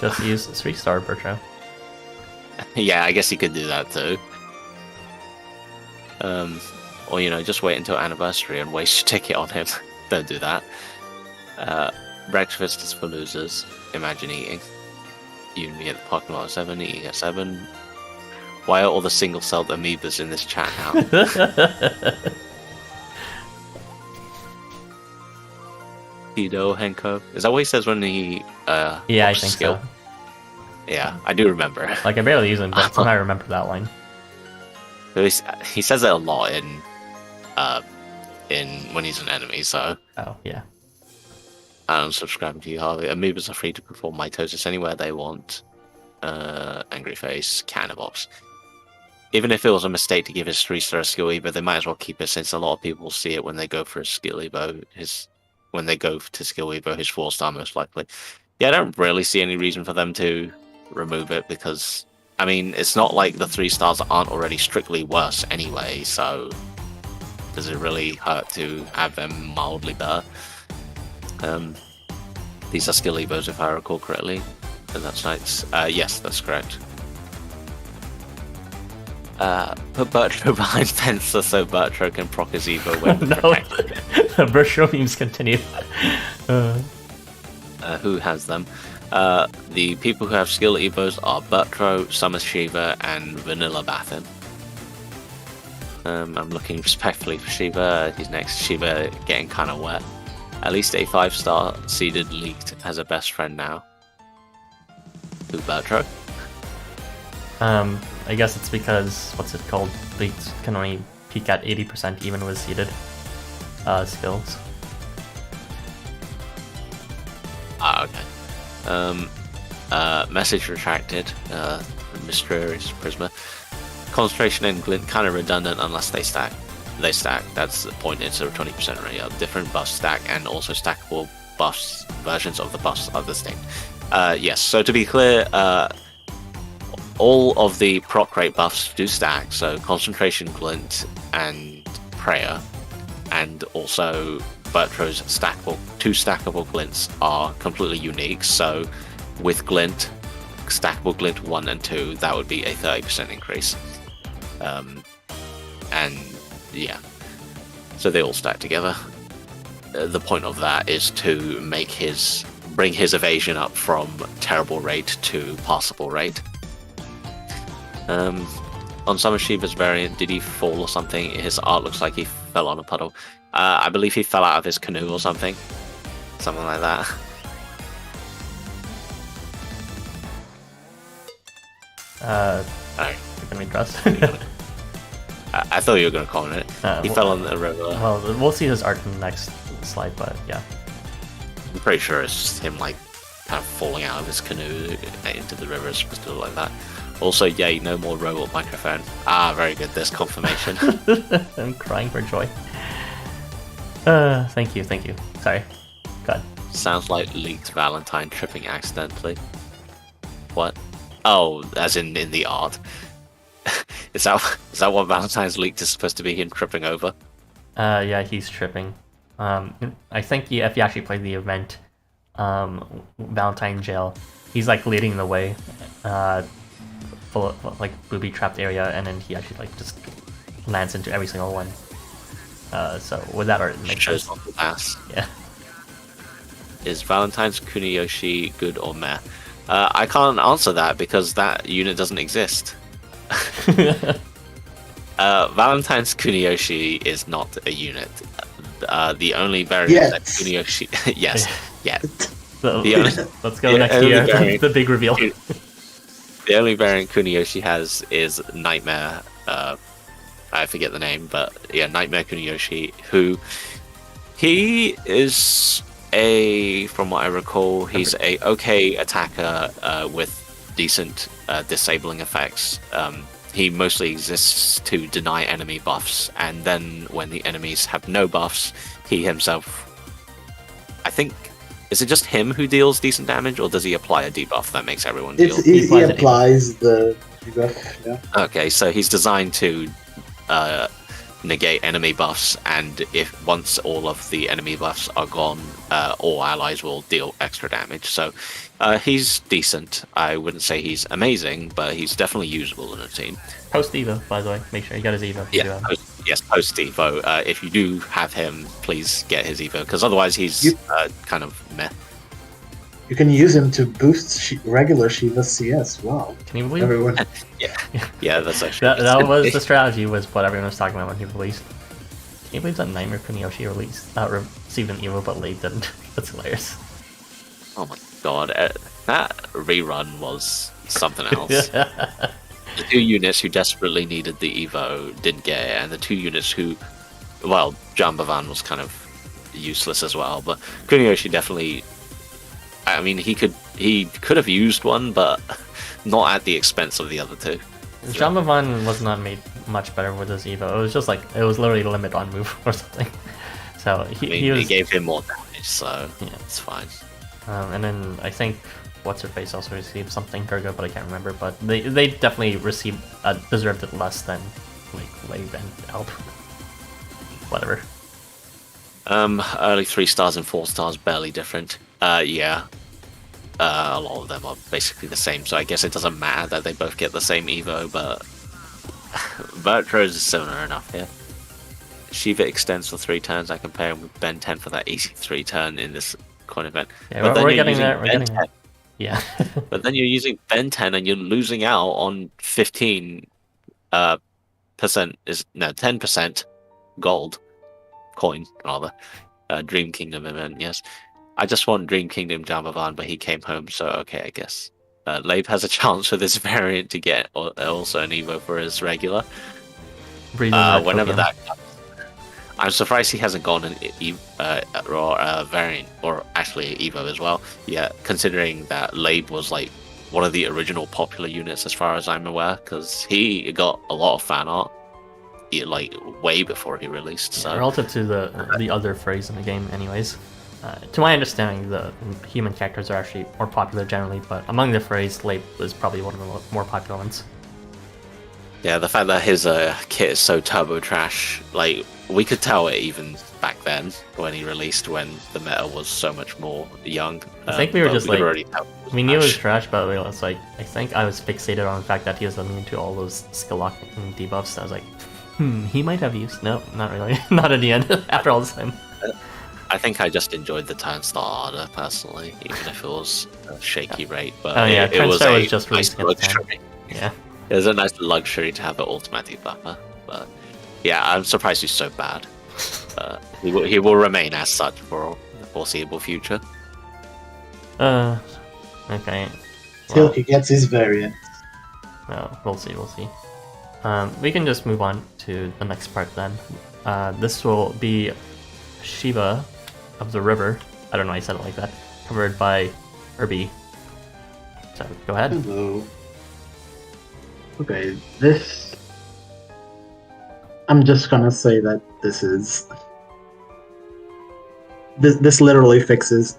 Just use 3-star Bertro. Yeah, I guess he could do that too. Or, you know, just wait until anniversary and waste your ticket on him. Don't do that. Breakfast is for losers. Imagine eating. You can be at the parking lot at 7, eating at 7. Why are all the single-celled amoebas in this chat now? Kido Henko. Is that what he says when he yeah, I think skill? so. Yeah, I do remember. Like, I barely use him, but somehow I remember that line. He says it a lot in when he's an enemy, so Oh, yeah. I don't subscribe to you, Harvey. Amoebas are free to perform mitosis anywhere they want. Angry face, Canabox. Even if it was a mistake to give his 3-star skill Evo, they might as well keep it since a lot of people see it when they go for a skill Evo. When they go to skill Evo, his 4-star most likely. Yeah, I don't really see any reason for them to remove it because, I mean, it's not like the 3-stars aren't already strictly worse anyway, so does it really hurt to have them mildly better? These are skill Evos if I recall correctly, and that's nice. Yes, that's correct. Put Bertro behind Fencer so Bertro can proc his Evo when No, Bertro memes continue. Who has them? The people who have skill Evos are Bertro, Summer Shiva, and Vanilla Bathym. I'm looking respectfully for Shiva. He's next. Shiva getting kind of wet. At least a 5-star seeded leaked as a best friend now. Who, Bertro? I guess it's because, what's it called? Leaks can only peak at 80% even with seeded skills. Okay. Message retracted. Mysterious Prisma. Concentration and Glint kind of redundant unless they stack. They stack. That's the point. It's a 20% rate of different buffs stack and also stackable buffs versions of the buffs are distinct. Yes. So to be clear, all of the proc rate buffs do stack. So concentration, Glint, and Prayer, and also Bertro's two stackable Glints are completely unique. So with Glint, stackable Glint 1 and 2, that would be a 30% increase. And yeah, so they all stack together. The point of that is to bring his evasion up from terrible rate to passable rate. On Summer Shiva's variant, did he fall or something? His art looks like he fell on a puddle. I believe he fell out of his canoe or something. Something like that. Alright. You can trust. I thought you were going to comment it. He fell on the river. Well, we'll see his art in the next slide, but yeah. I'm pretty sure it's just him, like, kind of falling out of his canoe into the river. It's supposed to look like that. Also, yay, no more robot microphone. Very good. There's confirmation. I'm crying for joy. Thank you. Sorry. God. Sounds like leaked Valentine tripping accidentally. What? Oh, as in the art. Is that what Valentine's leaked is supposed to be, him tripping over? Yeah, he's tripping. I think if you actually play the event, Valentine Jail, he's like leading the way, full of like booby trapped area, and then he actually like just lands into every single one. So with that art, it makes shows sense. on the pass. Yeah. Is Valentine's Kuniyoshi good or meh? I can't answer that because that unit doesn't exist. Valentine's Kuniyoshi is not a unit. The only variant that Kuniyoshi... yes. Let's go next year. The big reveal. The only variant Kuniyoshi has is Nightmare. I forget the name, but yeah, Nightmare Kuniyoshi, who... He is from what I recall, he's a okay attacker with decent disabling effects. He mostly exists to deny enemy buffs, and then when the enemies have no buffs, he himself... I think... Is it just him who deals decent damage, or does he apply a debuff that makes everyone deal? He applies the debuff, yeah. Okay, so he's designed to negate enemy buffs, and if once all of the enemy buffs are gone, all allies will deal extra damage. So he's decent. I wouldn't say he's amazing, but he's definitely usable in a team. Post Evo, by the way. Make sure you got his Evo. Yeah, post Evo. If you do have him, please get his Evo, because otherwise he's kind of meh. You can use him to boost regular Shiva CS. Wow. Can you believe everyone? Yeah, that's actually... that was the strategy, was what everyone was talking about when he released. Can you believe that Nightmare Kuniyoshi received an Evo but late didn't? That's hilarious. Oh my god, that rerun was something else. The 2 units who desperately needed the Evo didn't get it, and the 2 units who well, Jambavan was kind of useless as well, but Kuniyoshi definitely. I mean, he could have used one, but not at the expense of the other two. Jambavan was not made much better with his Evo. It was just like it was literally limit on move or something. So he gave him more damage, so yeah, it's fine. And then I think what's her face also received something Virgo, but I can't remember. But they definitely received deserved it less than like Lave and Alp. Whatever. Early 3 stars and 4 stars barely different. Yeah. A lot of them are basically the same, so I guess it doesn't matter that they both get the same Evo, but Bertro is similar enough here. Shiva extends for 3 turns. I compare him with Ben 10 for that easy 3 turn in this coin event. Yeah, but we're getting there. We're getting there. Yeah. But then you're using Ben 10 and you're losing out on 15 10% gold coin rather. Dream Kingdom event, yes. I just want Dream Kingdom Jambavan, but he came home, so okay, I guess. Labe has a chance for this variant to get also an Evo for his regular. Whenever that comes. I'm surprised he hasn't gone an variant, or actually Evo as well, yet, considering that Labe was like one of the original popular units as far as I'm aware, because he got a lot of fan art like way before he released. So relative to the other phrase in the game anyways. To my understanding, the human characters are actually more popular generally, but among the phrase, Labe is probably one of the more popular ones. Yeah, the fact that his kit is so turbo trash, like, we could tell it even back then when he released, when the meta was so much more young. I think we were just like, we knew it was trash, but it was like, I think I was fixated on the fact that he was immune to all those skill lock and debuffs. I was like, he might have used. No, not really. Not at the end, after all this time. I think I just enjoyed the Turnstar Ardor personally, even if it was a shaky rate. But it was just nice luxury. Yeah, it was a nice luxury to have an automatic buffer. But yeah, I'm surprised he's so bad. He will remain as such for the foreseeable future. Okay. Till he gets his variant. Well, we'll see. We can just move on to the next part then. This will be Shiva of the River. I don't know why I said it like that. Covered by Irby. So, go ahead. Hello. Okay, this... I'm just gonna say that this literally fixes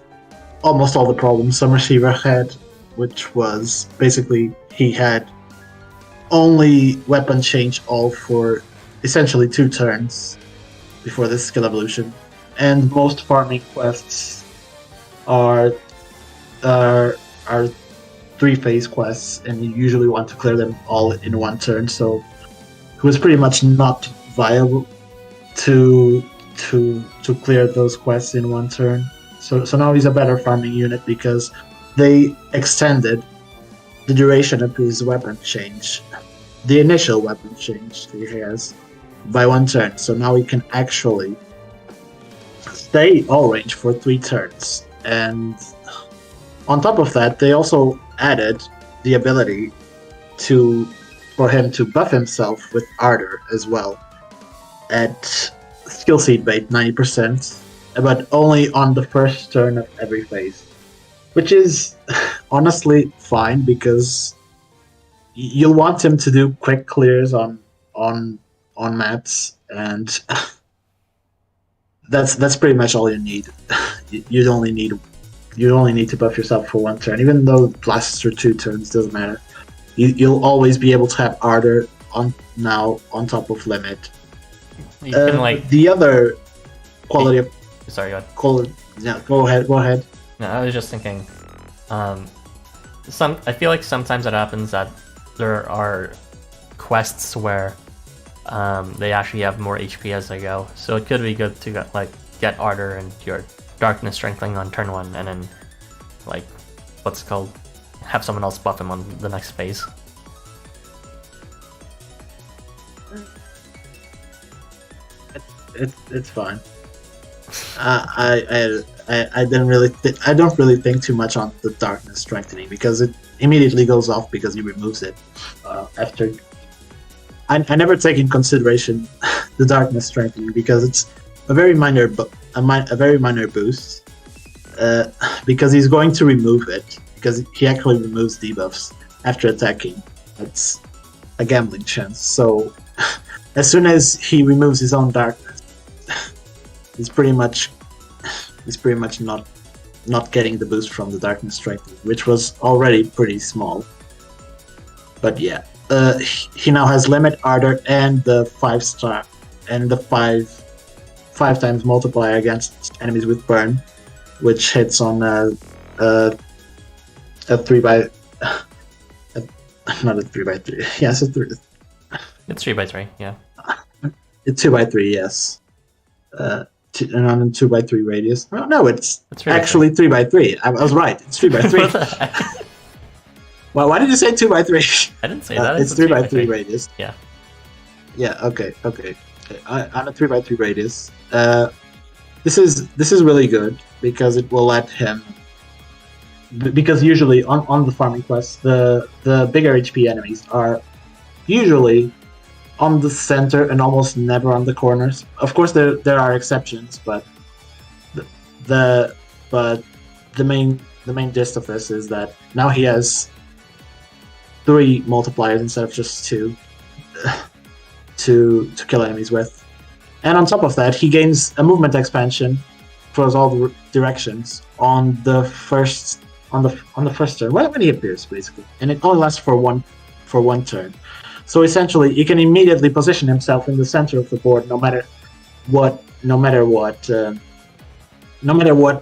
almost all the problems Summer Shiva had, which was basically he had only weapon change all for essentially 2 turns before this skill evolution, and most farming quests are 3-phase quests, and you usually want to clear them all in 1 turn. So it was pretty much not viable to clear those quests in 1 turn. So now he's a better farming unit because they extended the duration of his weapon change, the initial weapon change he has, by 1 turn. So now he can actually stay all range for 3 turns. And on top of that, they also added the ability for him to buff himself with Ardor as well at skill seed bait 90%, but only on the first turn of every phase, which is honestly fine because you'll want him to do quick clears on maps, and that's pretty much all you need. You only need to buff yourself for 1 turn, even though it lasts for 2 turns, doesn't matter. You'll always be able to have Ardor on top of limit. You can, like, the other quality of... Sorry, go ahead. Go ahead. No, I was just thinking, I feel like sometimes it happens that there are quests where they actually have more HP as they go, so it could be good to get Ardor and your Darkness Strengthening on turn 1, and then have someone else buff him on the next phase. It's fine. I don't really think too much on the Darkness Strengthening because it immediately goes off because he removes it after. I never take in consideration the darkness strengthening because it's a very minor boost. Because he's going to remove it because he actually removes debuffs after attacking. That's a gambling chance. So as soon as he removes his own darkness, he's pretty much not getting the boost from the darkness strengthening, which was already pretty small. But yeah, he now has limit ardor and the 5-star and the 5 times multiplier against enemies with burn, which hits on a 3x not a 3x3. Yes, it's 3x3. Yeah. It's 2x3. Yes. And on a 2x3 radius. No, it's actually 3x3. I was right. It's 3x3. Well, why did you say 2x3? I didn't say that. It's 3x3 radius. Yeah. Yeah. Okay. On a 3x3 radius. This is really good because it will let him. Because usually on the farming quests, the bigger HP enemies are usually on the center and almost never on the corners. Of course, there are exceptions, but the main gist of this is that now he has 3 multipliers instead of just 2 to kill enemies with. And on top of that, he gains a movement expansion across all the directions on the first turn when he appears, basically, and it only lasts for one turn. So essentially, he can immediately position himself in the center of the board, no matter what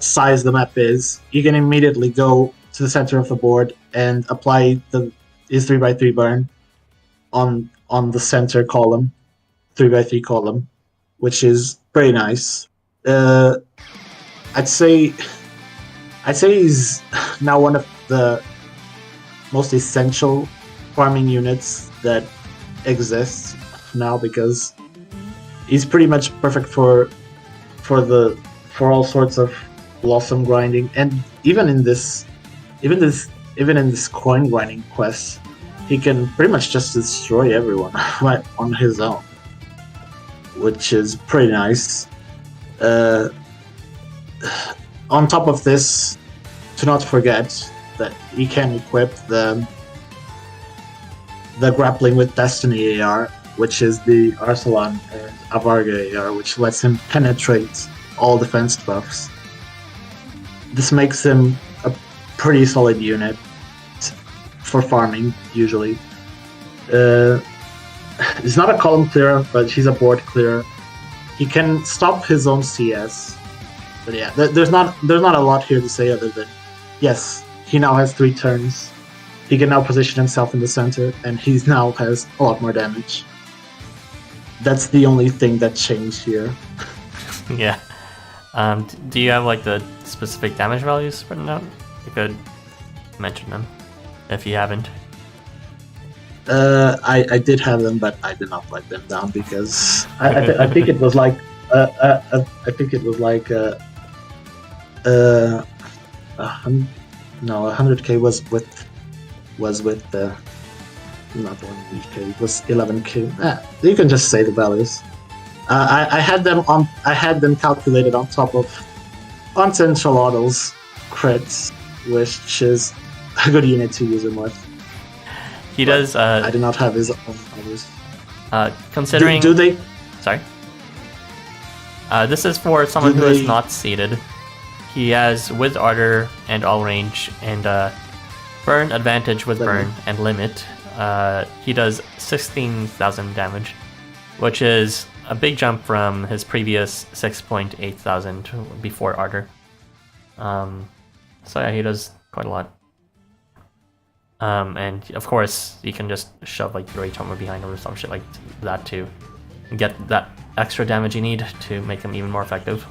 size the map is. He can immediately go to the center of the board and apply his 3x3 burn on the center column, 3x3 column, which is pretty nice. I'd say he's now one of the most essential farming units that exists now because he's pretty much perfect for all sorts of blossom grinding, and even in this coin grinding quest, he can pretty much just destroy everyone right on his own, which is pretty nice. On top of this, do not forget that he can equip the Grappling with Destiny AR, which is the Arsalan and Avarga AR, which lets him penetrate all defense buffs. This makes him a pretty solid unit for farming, usually. He's not a column clearer, but he's a board clearer. He can stop his own CS. But yeah, there's not a lot here to say other than, yes, he now has 3 turns. He can now position himself in the center, and he now has a lot more damage. That's the only thing that changed here. Yeah. Do you have like the specific damage values written out? You could mention them if you haven't. I did have them, but I did not write them down because I think it was like 100k was with the not 100k, it was 11k. You can just say the values. I had them calculated on top of Ancentralado's crits, which is a good unit to use him with. He does. I do not have his own values. Considering. Do they? Sorry. This is for someone who is not seated. He has with Ardor and all range and burn advantage with burn and limit. He does 16,000 damage, which is a big jump from his previous 6.8 thousand before Ardor. So yeah, he does quite a lot. And of course, you can just shove like your H-Armor behind or some shit like that to get that extra damage you need to make him even more effective.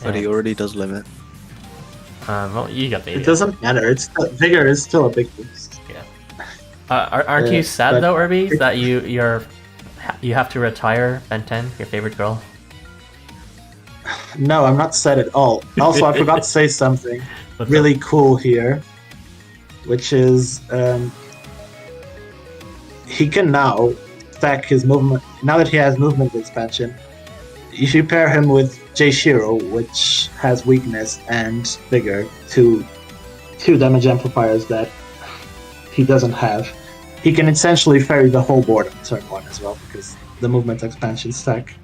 But he already does limit. Well, you got the idea. It doesn't matter. Vigor is still a big boost. Yeah. Aren't you sad though, Irby, that you have to retire Ben 10, your favorite girl? No, I'm not sad at all. Also, I forgot to say something really cool here, which is he can now stack his movement. Now that he has movement expansion, you should pair him with J-Shiro, which has weakness and vigor, two damage amplifiers that he doesn't have. He can essentially ferry the whole board on turn 1 as well, because the movement expansion stack.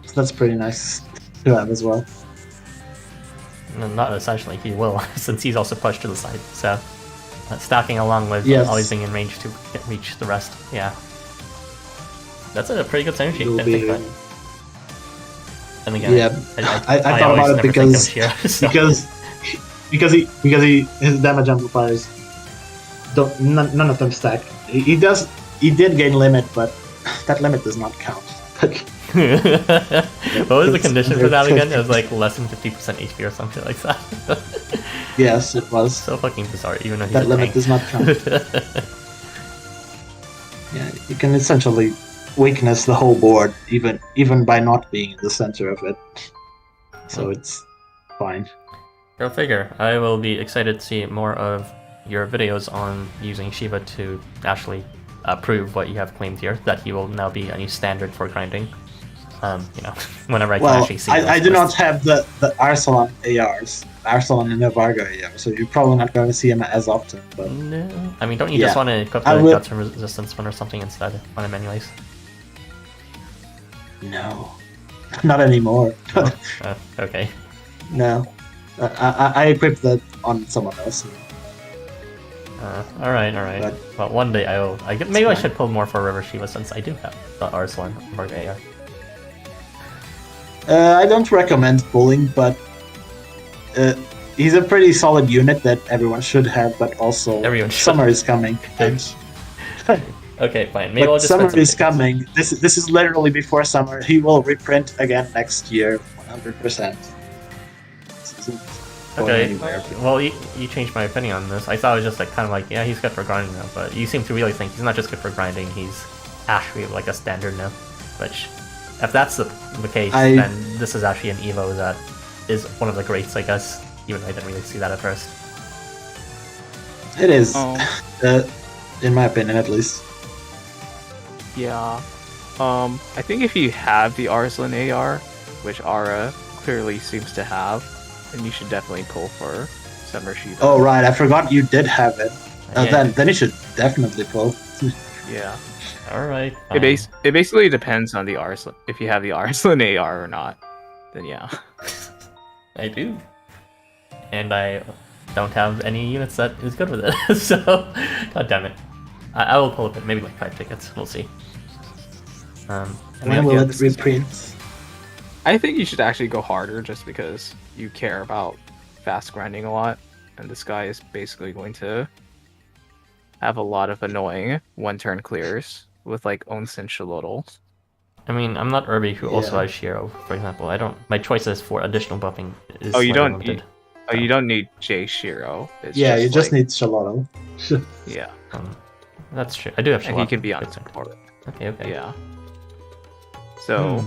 So that's pretty nice to have as well. No, not essentially, he will, since he's also pushed to the side. So, stacking along with always being in range to reach the rest. Yeah. That's a pretty good synergy. I think that. And again, I thought about it because his damage amplifiers none of them stack. He did gain limit, but that limit does not count. What was the condition for that again? It was like less than 50% HP or something like that. Yes, it was. So fucking bizarre, even though that limit does not count. Yeah, you can essentially weakness the whole board, even by not being in the center of it. So it's fine. Go figure. I will be excited to see more of your videos on using Shiva to actually prove what you have claimed here, that he will now be a new standard for grinding. Whenever I can actually see I do not have the Arsalan ARs, Arsalan and Varga ARs, so you're probably not going to see him as often. But no, I mean, don't you just want to equip the Guts and Resistance one or something instead on him anyways? No, not anymore. Okay. No, I equipped that on someone else. All right. Well, one day maybe I should pull more for River Shiva since I do have the Arsalan or AR. I don't recommend pulling, but he's a pretty solid unit that everyone should have. But also, summer is coming. Okay, fine. Maybe but I'll just summer is coming. This is literally before summer. He will reprint again next year, 100%. Okay, well, you changed my opinion on this. I thought it was just yeah, he's good for grinding now, but you seem to really think he's not just good for grinding, he's actually like a standard now. Which, if that's the case, then this is actually an Evo that is one of the greats, I guess, even though I didn't really see that at first. It is, in my opinion at least. Yeah. I think if you have the Arslan AR, which Ara clearly seems to have, then you should definitely pull for Summer Shiva. Oh right, I forgot you did have it. Then you should definitely pull. Yeah. Alright. It basically depends on the Arslan. If you have the Arslan AR or not, then yeah. I do. And I don't have any units that is good with it, so god damn it. I will pull up maybe like 5 tickets, we'll see. When will it reprint? I think you should actually go harder just because you care about fast grinding a lot, and this guy is basically going to have a lot of annoying one-turn clears with like Onsen Shalotl. I mean, I'm not Irby who also has Shiro, for example. My choices for additional buffing is you don't limited. You don't need J Shiro. You just need Shalotl. Yeah. That's true. I do have Shalotl. And he can be on support. Okay. Yeah. So,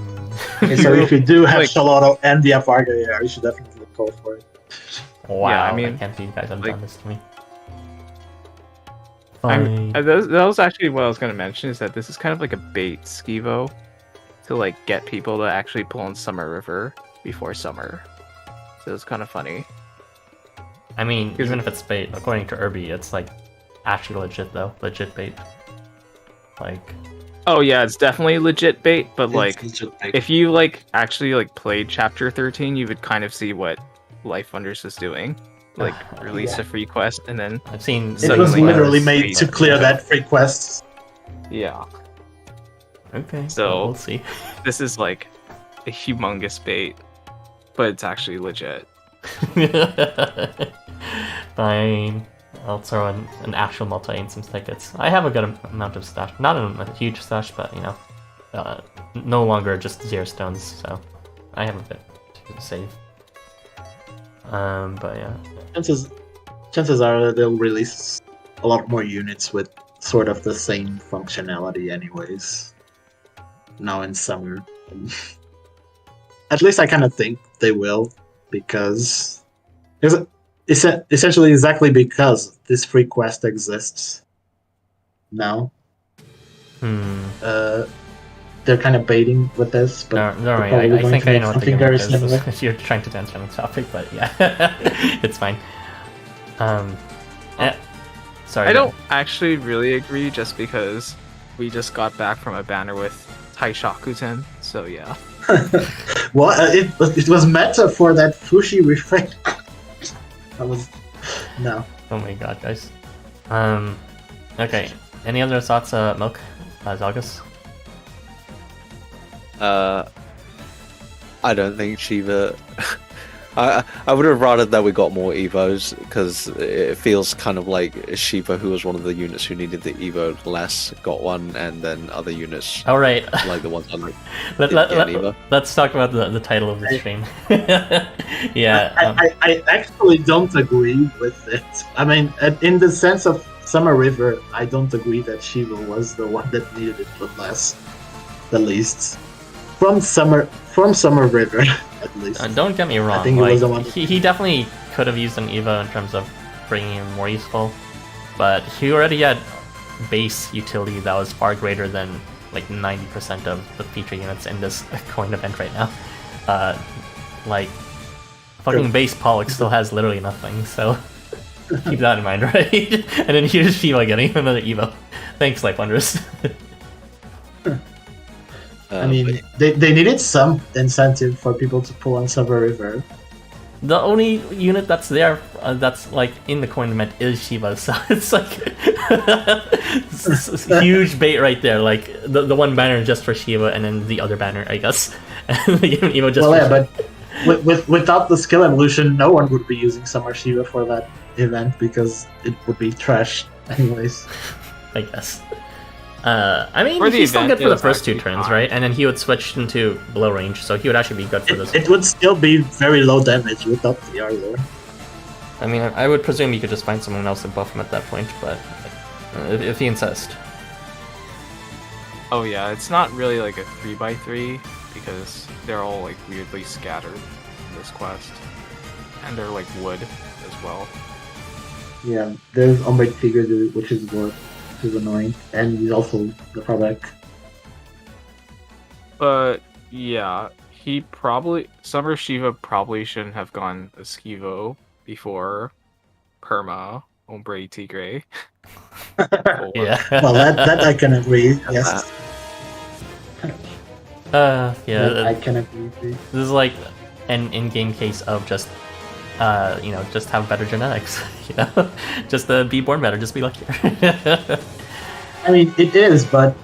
so if you do have Shalotl and the Varga, you should definitely go for it. Wow, yeah, I mean, I can't believe you guys have done this to me. That was actually what I was going to mention, is that this is kind of like a bait skevo to like get people to actually pull in Summer River before summer. So it's kind of funny. I mean, even if it's bait, according to Irby, it's like actually legit though. Legit bait. Like... Oh yeah, it's definitely legit bait, but like, if you like actually like played Chapter 13, you would kind of see what LifeWonders is doing. Like, release a free quest, and then I've seen it was literally made to clear that free quest. Yeah. Okay. So we'll see. This is like a humongous bait, but it's actually legit. Fine. I'll throw in an actual multi-instance tickets. I have a good amount of stash. Not a huge stash, but, no longer just 0 stones, so I have a bit to save. But yeah. Chances are they'll release a lot more units with sort of the same functionality anyways. Now in summer. At least I kind of think they will, because... essentially exactly because this free quest exists now. They're kind of baiting with this, but No, they're right. I probably think I going to know make what the something gimmick very is. similar. If you're trying to dance around the topic, but yeah, it's fine. Sorry. I don't actually really agree, just because we just got back from a banner with Taishakuten, so yeah. What? It was meta for that Fushi refrain. That was no. Oh my god, guys. Okay. Any other thoughts, Milk? Zalgus? I don't think Shiva. I would have rather that we got more Evos, because it feels kind of like Shiva, who was one of the units who needed the Evo less, got one, and then other units, All right. like the ones on like Let's talk about the title of the stream. Yeah. I actually don't agree with it. I mean, in the sense of Summer River, I don't agree that Shiva was the one that needed it the least. From Summer River, at least. Don't get me wrong. I think it was the one. He definitely could have used an Evo in terms of bringing him more useful, but he already had base utility that was far greater than like 90% of the feature units in this coin event right now. Like, fucking base Pollux still has literally nothing, so keep that in mind, right? And then here's Shiva getting another Evo. Thanks, LifeWonders. I mean, they needed some incentive for people to pull on Summer River. The only unit that's there, that's like in the coin event, is Shiva, so it's like huge bait right there. Like the one banner just for Shiva, and then the other banner, I guess, and the Evo just. Well, yeah, but without the skill evolution, no one would be using Summer Shiva for that event because it would be trash, anyways. I guess. I mean, For the he's still event, good for the it was first two actually turns, fine. right? And then he would switch into below range, so he would actually be good for this. It would still be very low damage without the Arlor. I mean, I would presume you could just find someone else to buff him at that point, but if you insist. Oh yeah, it's not really like a 3x3, because they're all like weirdly scattered in this quest. And they're like wood as well. Yeah, there's Hombre Tigre, which is good. Is annoying, and he's also the drawback. But yeah, Summer Shiva probably shouldn't have gone Esquivo before Perma Hombre Tigre. Yeah. Well, that I can agree. Yes. Yeah. I can agree. This is like an in-game case of just, just have better genetics. Just be born better, just be luckier. I mean, it is, but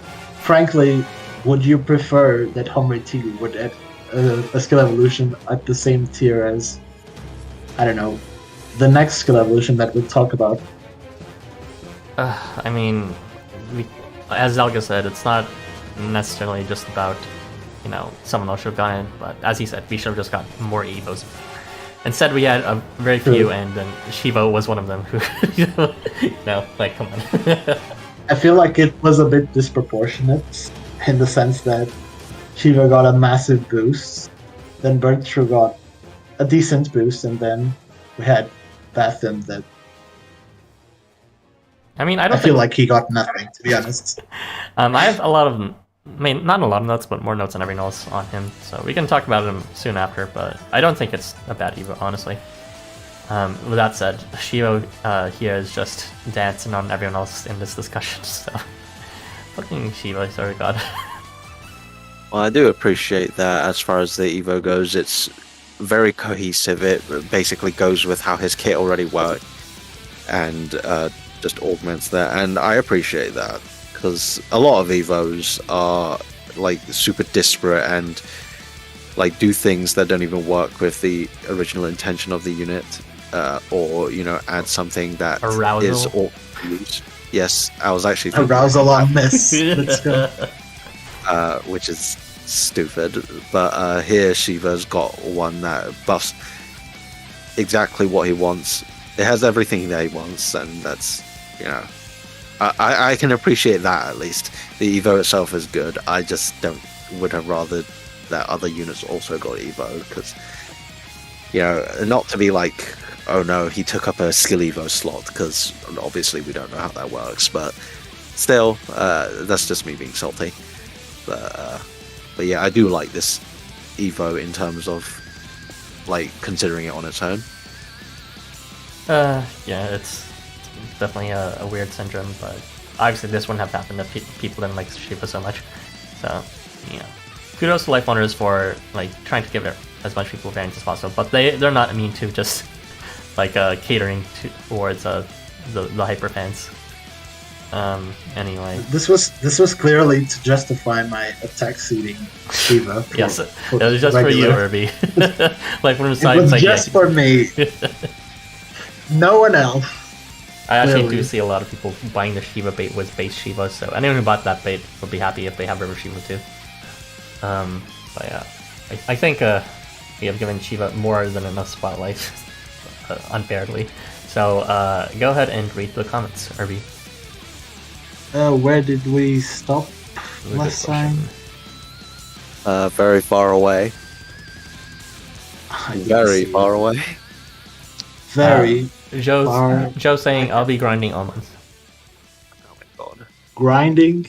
frankly, would you prefer that Hombre Tigre would add a skill evolution at the same tier as, I don't know, the next skill evolution that we'll talk about? I mean, as Zelga said, it's not necessarily just about, someone else should have gone in, but as he said, we should have just got more Evos. Instead, we had a very few, and then Shiva was one of them who, come on. I feel like it was a bit disproportionate in the sense that Shiva got a massive boost, then Bertro got a decent boost, and then we had Bathym that. I mean, I feel like he got nothing, to be honest. I have a lot of, not a lot of notes, but more notes on every note on him, so we can talk about him soon after, but I don't think it's a bad Evo, honestly. With that said, Shiva here is just dancing on everyone else in this discussion, so... Fucking Shiva, sorry god. Well, I do appreciate that as far as the Evo goes. It's very cohesive. It basically goes with how his kit already worked, and just augments that, and I appreciate that, because a lot of Evos are like super disparate and like do things that don't even work with the original intention of the unit, or add something that Arousal. is all used. Yes, I was actually Arousal on this. Let's go. Which is stupid, but here Shiva's got one that buffs exactly what he wants. It has everything that he wants, and that's I can appreciate that. At least the Evo itself is good. I just would have rather that other units also got Evo, because not to be like, oh no, he took up a skill Evo slot, because obviously we don't know how that works, but Still, that's just me being salty. But yeah, I do like this Evo in terms of like considering it on its own. Yeah, it's definitely a weird syndrome, but obviously this wouldn't have happened if people didn't like Shiva so much. So, you know, kudos to LifeWonders for like trying to give it as much people variants as possible, but they're not immune to just like catering towards the hyper fans. Anyway, this was clearly to justify my attack seeding Shiva. Yes, it was just regular. For you, Irby. Like when it was just for me. No one else. I actually do see a lot of people buying the Shiva bait with base Shiva, so anyone who bought that bait would be happy if they have River Shiva too. But yeah, I think we have given Shiva more than enough spotlight, unfairly. So go ahead and read the comments, Irby. Where did we stop last time? Very far away. Very far away. Very. Joe saying, I'll be grinding all month. Oh my god. Grinding?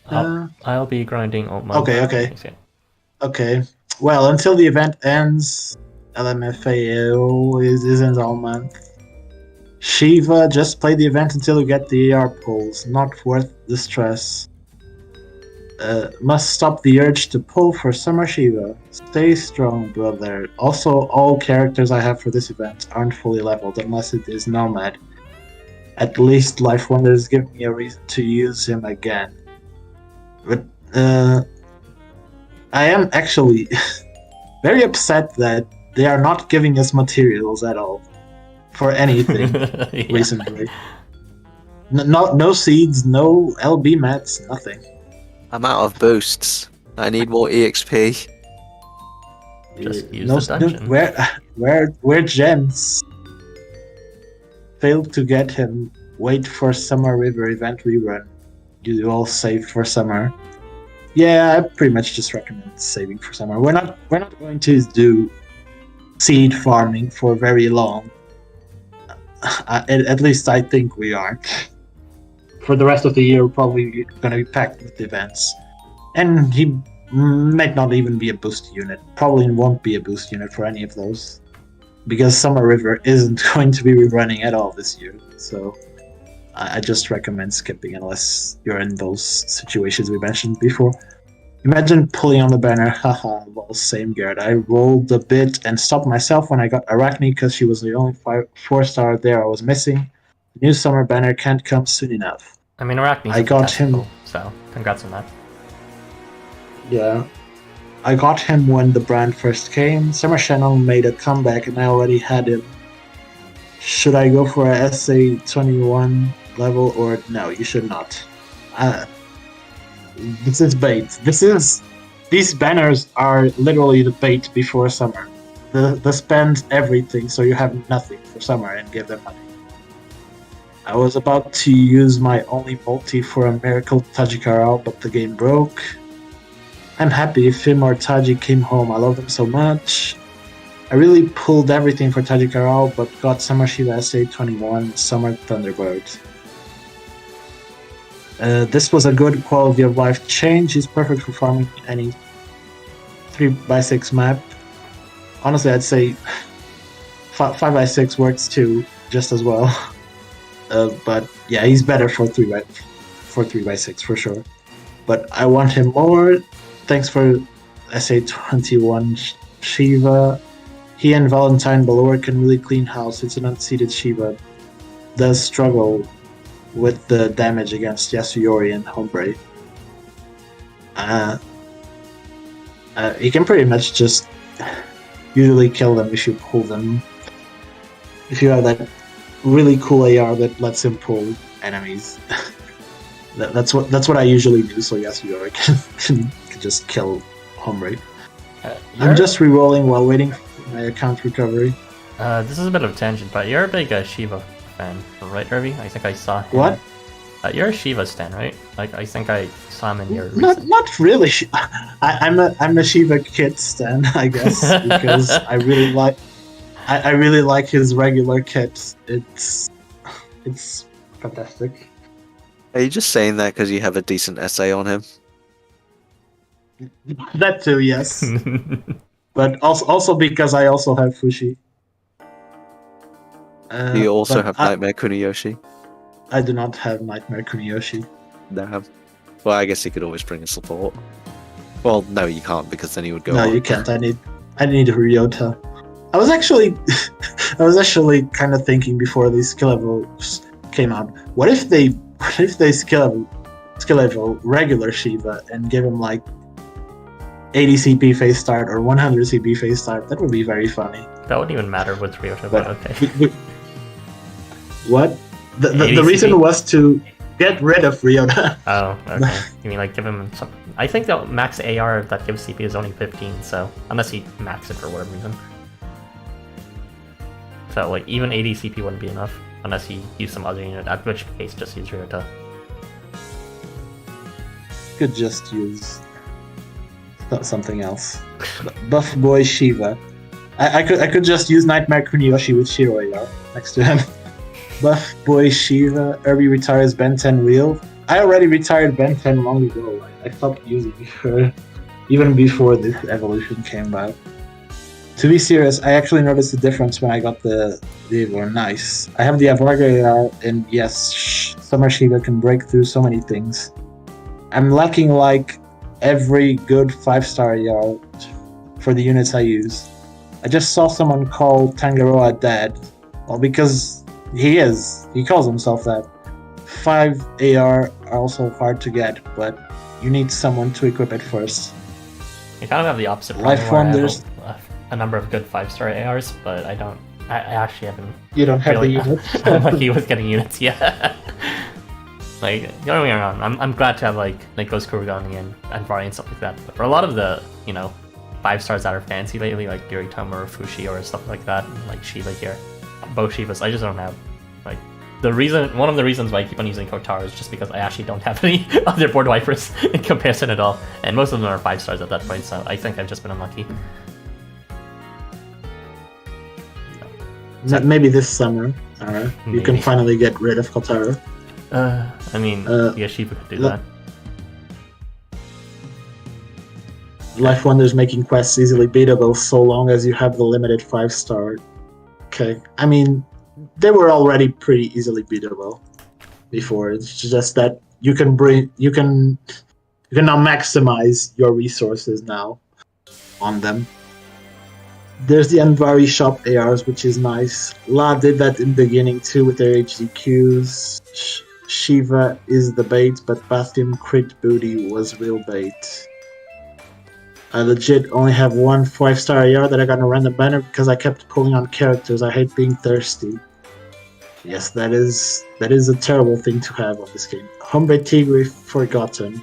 I'll be grinding all month. Okay. Well, until the event ends, LMFAO isn't all month. Shiva, just play the event until you get the AR pulls. Not worth the stress. Must stop the urge to pull for Summer Shiva. Stay strong, brother. Also, all characters I have for this event aren't fully leveled unless it is Nomad. At least LifeWonders give me a reason to use him again. But I am actually very upset that they are not giving us materials at all for anything recently. No seeds, no LB mats, nothing. I'm out of boosts. I need more EXP. Just use the dungeon. Where gems? Failed to get him. Wait for Summer River event rerun. You all save for summer. Yeah, I pretty much just recommend saving for summer. We're not going to do seed farming for very long. At least I think we aren't. For the rest of the year, we're probably going to be packed with events. And he might not even be a boost unit. Probably won't be a boost unit for any of those. Because Summer River isn't going to be rerunning at all this year. So I just recommend skipping unless you're in those situations we mentioned before. Imagine pulling on the banner, haha, well, same Garrett. I rolled a bit and stopped myself when I got Arachne because she was the only 4-star there I was missing. The new summer banner can't come soon enough. I mean, Arachne. I got him. So, congrats on that. Yeah. I got him when the brand first came. Summer Channel made a comeback and I already had him. Should I go for a SA21 level or no? You should not. This is bait. These banners are literally the bait before summer. The spend everything so you have nothing for summer and give them money. I was about to use my only multi for a miracle Tajikaral, but the game broke. I'm happy Fim or Taji came home. I love them so much. I really pulled everything for Tajikaral, but got Summer Shiva SA21 Summer Thunderbird. This was a good quality of life change. He's perfect for farming any 3x6 map. Honestly, I'd say 5x6 works too, just as well. But yeah, he's better for 3x6 for sure. But I want him more. Thanks for SA21 Shiva. He and Valentine Balor can really clean house. It's an unseeded Shiva. Does struggle with the damage against Yasuyori and Hombre. He can pretty much just usually kill them if you pull them. If you have that really cool AR that lets him pull enemies. That's what I usually do, so Yasuyori can just kill Hombre. I'm just re-rolling while waiting for my account recovery. This is a bit of a tangent, but you're a big Shiva fan, right, Irby? I think I saw him. What? You're a Shiva stan, right? Like, I think I saw him in your not really. I'm a Shiva kit stan, I guess, because I really like his regular kit. It's fantastic. Are you just saying that because you have a decent essay on him? That too, yes. But also because I also have Fushi. Do you also but have Nightmare Kuniyoshi? I do not have Nightmare Kuniyoshi. No. Well, I guess he could always bring a support. Well, no, you can't because then he would go. No, on. you can't. I need Ryota. I was actually kind of thinking before these skill levels came out. What if they skill level regular Shiva and give him like 80 CP face start or 100 CP face start? That would be very funny. That wouldn't even matter with Ryota, but okay. What? The reason was to get rid of Ryota. Oh, okay. You mean like give him some... I think the max AR that gives CP is only 15, so unless he max it for whatever reason. So like even 80 CP wouldn't be enough unless he used some other unit, at which case just use Ryota. Could just use something else. Buff boy Shiva. I could just use Nightmare Kuniyoshi with Shiro AR next to him. Buff boy Shiva. Irby retires Ben 10 wheel. I already retired Ben 10 long ago. I stopped using her even before this evolution came out. To be serious, I actually noticed the difference when I got the Evo. Nice. I have the Avarga AR, and yes, Summer Shiva can break through so many things. I'm lacking like every good 5-star AR for the units I use. I just saw someone call Tangaroa dead. Well, because he is. He calls himself that. 5 AR are also hard to get, but you need someone to equip it first. You kind of have the opposite. LifeWonders. A number of good 5-star ARs, but I don't. I actually haven't. You don't have really, the units. I'm lucky with getting units, yeah. Like, don't get me wrong, I'm glad to have like Ghost Kurugani and Vari and stuff like that. But for a lot of the 5-stars that are fancy lately, like Yuritomo or Fushi or stuff like that, like Shiva here, both Shivas, I just don't have. Like one of the reasons why I keep on using Kotaro is just because I actually don't have any other board wipers in comparison at all, and most of them are 5-stars at that point. So I think I've just been unlucky. Maybe this summer, you can finally get rid of Kotaro. I mean, Shiva could do that. LifeWonders making quests easily beatable so long as you have the limited 5-star. Okay, I mean, they were already pretty easily beatable before. It's just that you can now maximize your resources now on them. There's the Envari shop ARs, which is nice. La did that in the beginning too with their HDQs. Shiva is the bait, but Bathym crit booty was real bait. I legit only have one 5-star AR that I got in a random banner because I kept pulling on characters. I hate being thirsty. Yes, that is a terrible thing to have on this game. Hombre Tigre forgotten.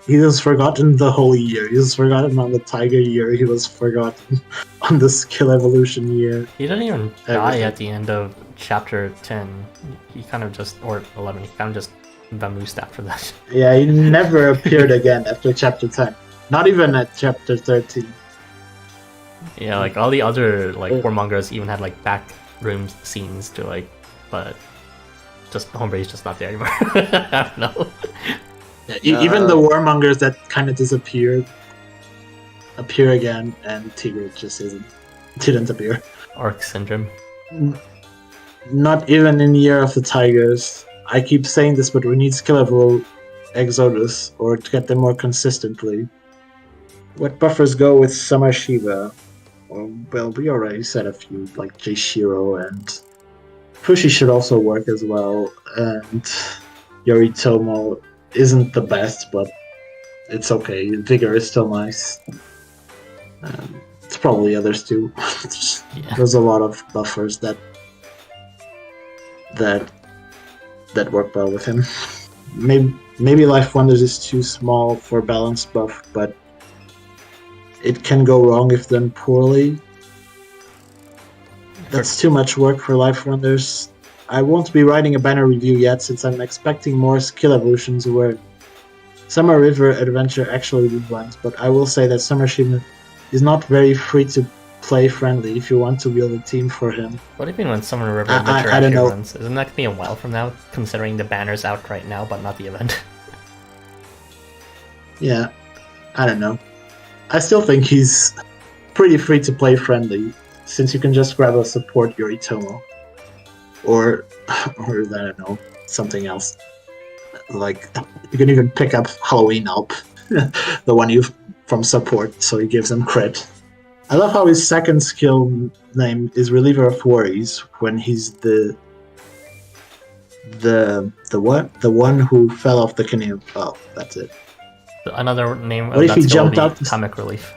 He was forgotten the whole year. He was forgotten on the Tiger year. He was forgotten on the skill evolution year. He didn't even die at the end of chapter 10. He kind of just, or 11, he kind of just vamoosed after that. Yeah, he never appeared again after chapter 10. Not even at chapter 13. Yeah, like all the other like warmongers even had like back room scenes to like, but just Hombre's just not there anymore. I don't know. Yeah, even the warmongers that kind of disappeared appear again, and Tigre just didn't appear. Orc syndrome. Not even in Year of the Tigers. I keep saying this, but we need skill level Exodus or to get them more consistently. What buffers go with Summer Shiva? Well, we already said a few, like J-Shiro, and Fushi should also work as well, and Yoritomo isn't the best, but it's okay. Vigor is still nice. It's probably others too. Yeah. There's a lot of buffers that work well with him. Maybe LifeWonders is too small for balanced buff, but it can go wrong if done poorly. That's too much work for LifeWonders. I won't be writing a banner review yet since I'm expecting more skill evolutions where Summer River Adventure actually went, but I will say that Summer Shiva is not very free to play friendly if you want to build a team for him. What do you mean when Summer River I Adventure don't actually know. runs? Isn't that going to be a while from now, considering the banner's out right now, but not the event? Yeah, I don't know. I still think he's pretty free to play friendly, since you can just grab a support Yoritomo. Or I don't know, something else. Like, you can even pick up Halloween Alp, the one you from support, so he gives him crit. I love how his second skill name is Reliever of Worries, when he's the what? The one who fell off the canoe. Oh, that's it. Another name What of if that he skill would jumped be out? Comic Relief.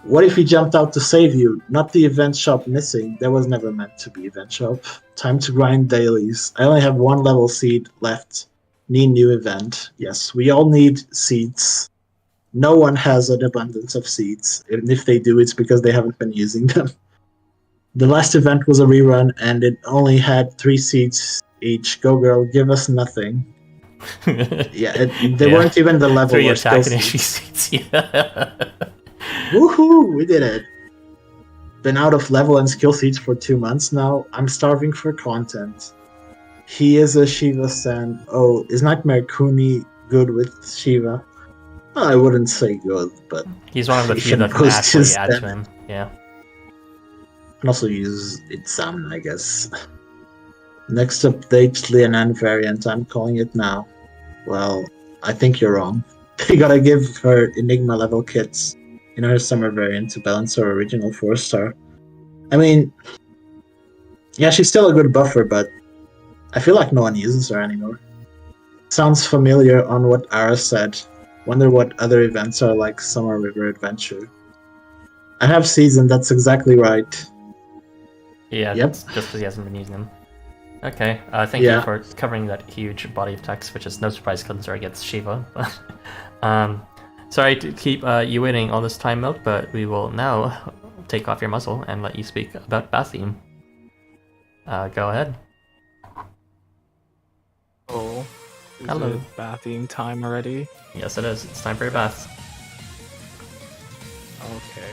What if he jumped out to save you? Not the event shop missing. There was never meant to be event shop. Time to grind dailies. I only have 1 level seed left. Need new event. Yes, we all need seeds. No one has an abundance of seeds. And if they do, it's because they haven't been using them. The last event was a rerun, and it only had 3 seeds each. Go girl, give us nothing. Yeah, they weren't even the level 3 or attack skill and seeds. HP seats. Yeah. Woohoo! We did it. Been out of level and skill seeds for 2 months now. I'm starving for content. He is a Shiva San. Oh, is Nightmare Kuni good with Shiva? Well, I wouldn't say good, but He's one of the he few that can post actually his add to stat. him. Yeah. Can also use Itsam, I guess. Next update, Lianan variant. I'm calling it now. Well, I think you're wrong. You gotta give her Enigma level kits in her summer variant to balance her original 4-star. I mean, yeah, she's still a good buffer, but I feel like no one uses her anymore. Sounds familiar on what Ara said. Wonder what other events are like Summer River Adventure. I have season, that's exactly right. Yeah, Yep. just because he hasn't been using them. Okay, thank Yeah. you for covering that huge body of text, which is no surprise considering it's Shiva. Sorry to keep you waiting all this time, Milk, but we will now take off your muzzle and let you speak about Bathym. Go ahead. Oh, is Hello. it bathing time already? Yes, it is. It's time for your bath. Okay.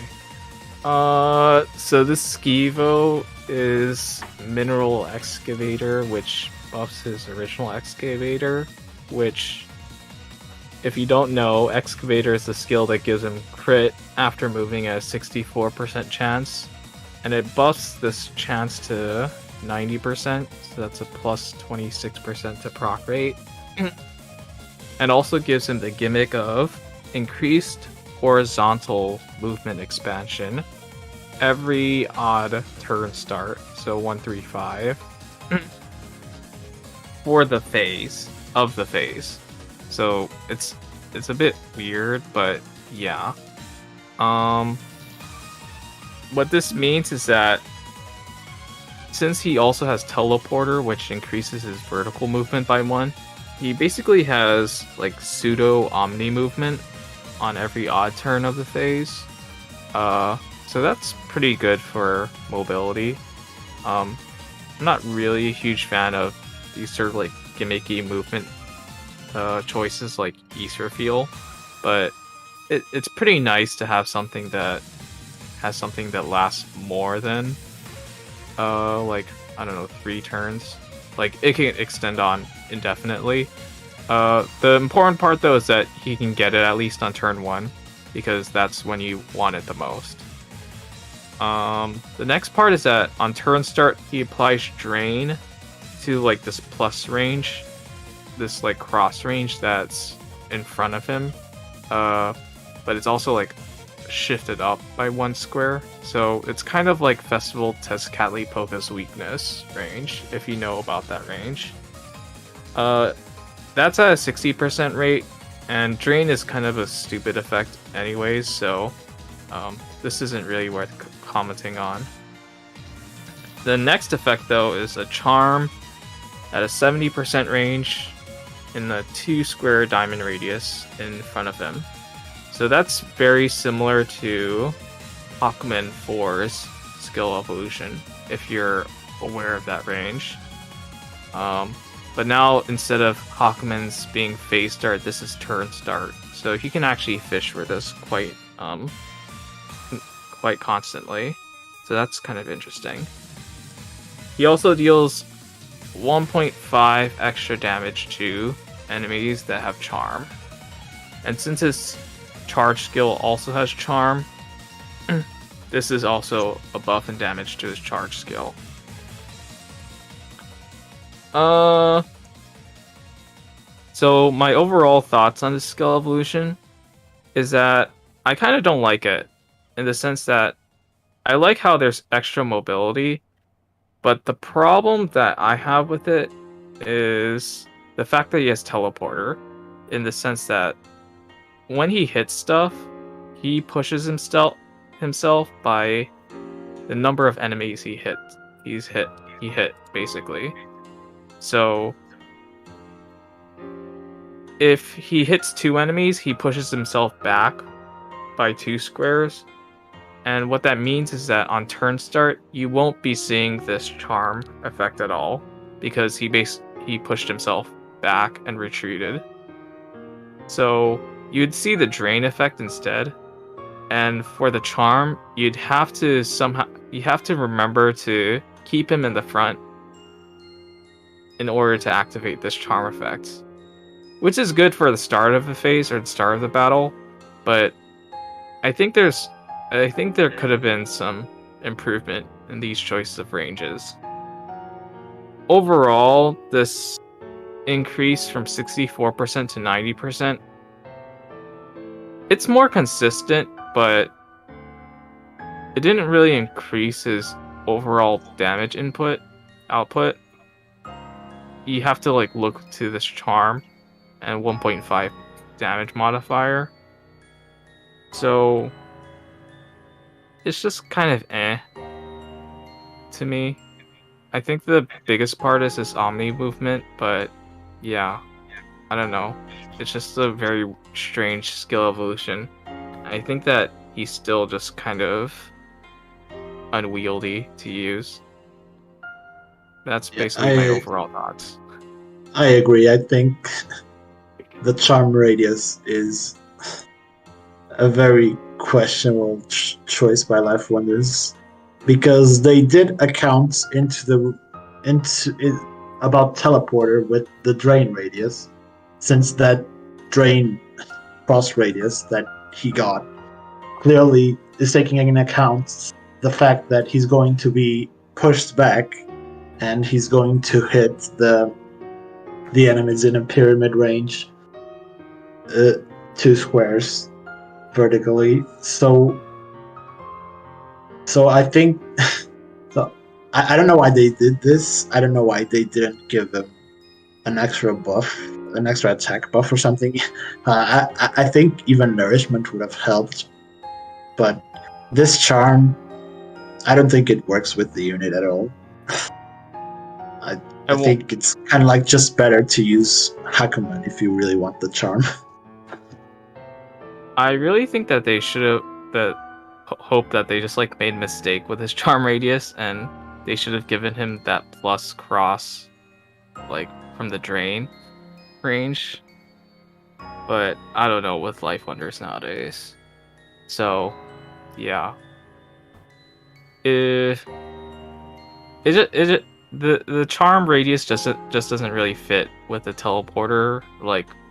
So this Skeevo is Mineral Excavator, which buffs his original Excavator, which, if you don't know, Excavator is the skill that gives him crit after moving at a 64% chance, and it buffs this chance to 90%, so that's a plus 26% to proc rate, and also gives him the gimmick of increased horizontal movement expansion every odd turn start, so 1, 3, 5, for the phase of the phase. So it's a bit weird, but yeah. What this means is that since he also has Teleporter, which increases his vertical movement by 1, he basically has like pseudo Omni movement on every odd turn of the phase. So that's pretty good for mobility. I'm not really a huge fan of these sort of like gimmicky movement choices like Etherfield, but it's pretty nice to have something that has something that lasts more than like, I don't know, 3 turns. Like, it can extend on indefinitely. The important part though is that he can get it at least on turn 1, because that's when you want it the most. The next part is that on turn start he applies Drain to like this plus range, this like cross range that's in front of him, but it's also like shifted up by 1 square, so it's kind of like Festival Tezcatli Polka's weakness range, if you know about that range. That's at a 60% rate, and Drain is kind of a stupid effect anyways, so this isn't really worth commenting on. The next effect though is a Charm at a 70% range in the 2 square diamond radius in front of him. So that's very similar to Hawkman 4's skill evolution, if you're aware of that range. But now, instead of Hawkman's being phase start, this is turn start. So he can actually fish for this quite quite constantly. So that's kind of interesting. He also deals 1.5 extra damage to enemies that have charm. And since his charge skill also has charm, this is also a buff and damage to his charge skill. So my overall thoughts on this skill evolution is that I kind of don't like it, in the sense that I like how there's extra mobility, but the problem that I have with it is the fact that he has teleporter, in the sense that when he hits stuff, he pushes himself by the number of enemies he hit basically. So if he hits 2 enemies, he pushes himself back by 2 squares. And what that means is that on turn start, you won't be seeing this charm effect at all, because he pushed himself back and retreated. So you'd see the drain effect instead. And for the charm, you have to remember to keep him in the front in order to activate this charm effect, which is good for the start of the phase or the start of the battle, but I think there could have been some improvement in these choices of ranges. Overall, this increase from 64% to 90%, it's more consistent, but it didn't really increase his overall damage output. You have to look to this charm and 1.5 damage modifier. So it's just kind of to me. I think the biggest part is this Omni movement, but yeah, I don't know. It's just a very strange skill evolution. I think that he's still just kind of unwieldy to use. That's basically my overall thoughts. I agree. I think the charm radius is a very questionable choice by LifeWonders, because they did account into about teleporter with the drain radius, since that drain cross radius that he got clearly is taking into account the fact that he's going to be pushed back and he's going to hit the enemies in a pyramid range, 2 squares vertically. So I think so. I don't know why they did this. I don't know why they didn't give him an extra buff, an extra attack buff or something. I think even nourishment would have helped, but this charm, I don't think it works with the unit at all. I think it's kind of just better to use Hakuman if you really want the charm. I really think that they should have hope that they just made a mistake with his charm radius, and they should have given him that plus cross from the drain range. But I don't know with LifeWonders nowadays. So yeah. Is it the charm radius just doesn't really fit with the teleporter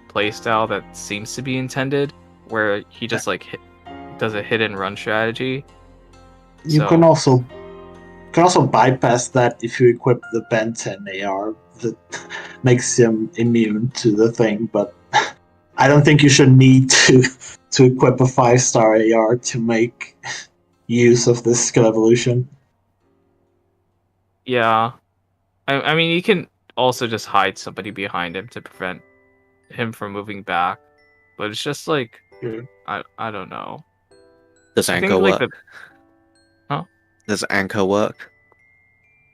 playstyle that seems to be intended, where he just does a hit and run strategy. You can also bypass that if you equip the Ben 10 AR that makes him immune to the thing, but I don't think you should need to equip a 5-star AR to make use of this skill evolution. Yeah. I mean, you can also just hide somebody behind him to prevent him from moving back, but it's just I don't know. Does anchor work? Huh? Does anchor work?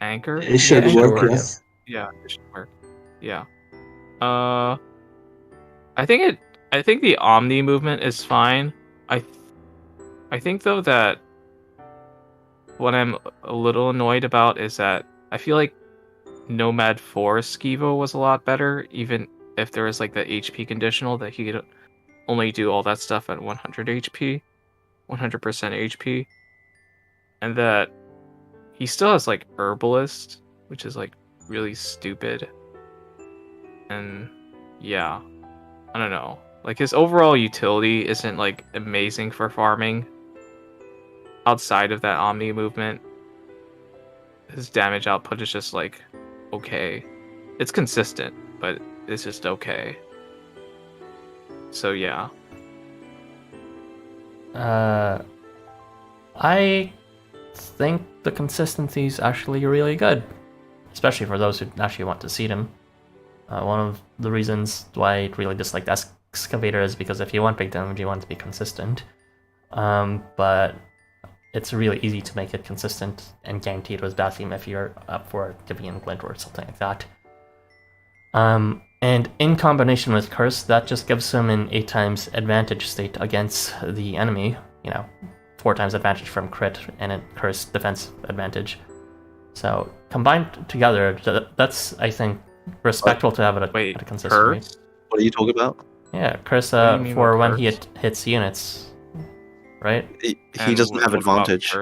Anchor? It should work, yes. Yeah, it should work. Yeah. I think the Omni movement is fine. I think though that what I'm a little annoyed about is that I feel like Nomad 4 Skivo was a lot better, even if there was the HP conditional that he could only do all that stuff at 100 HP. 100% HP, and that he still has like Herbalist, which is like really stupid. And yeah, I don't know. Like his overall utility isn't like amazing for farming. Outside of that Omni movement, his damage output is just like okay. It's consistent, but it's just okay. So yeah. I think the consistency is actually really good, especially for those who actually want to see them. One of the reasons why I really dislike the Excavator is because if you want big damage, you want to be consistent. But it's really easy to make it consistent and guaranteed with Bathym if you're up for giving in Glint or something like that. And in combination with Curse, that just gives him an 8 times advantage state against the enemy. 4 times advantage from crit and a Curse defense advantage. So combined together, that's, I think, respectful to have it at a consistent rate. What are you talking about? Yeah, Curse for when he hits units, right? He doesn't have advantage.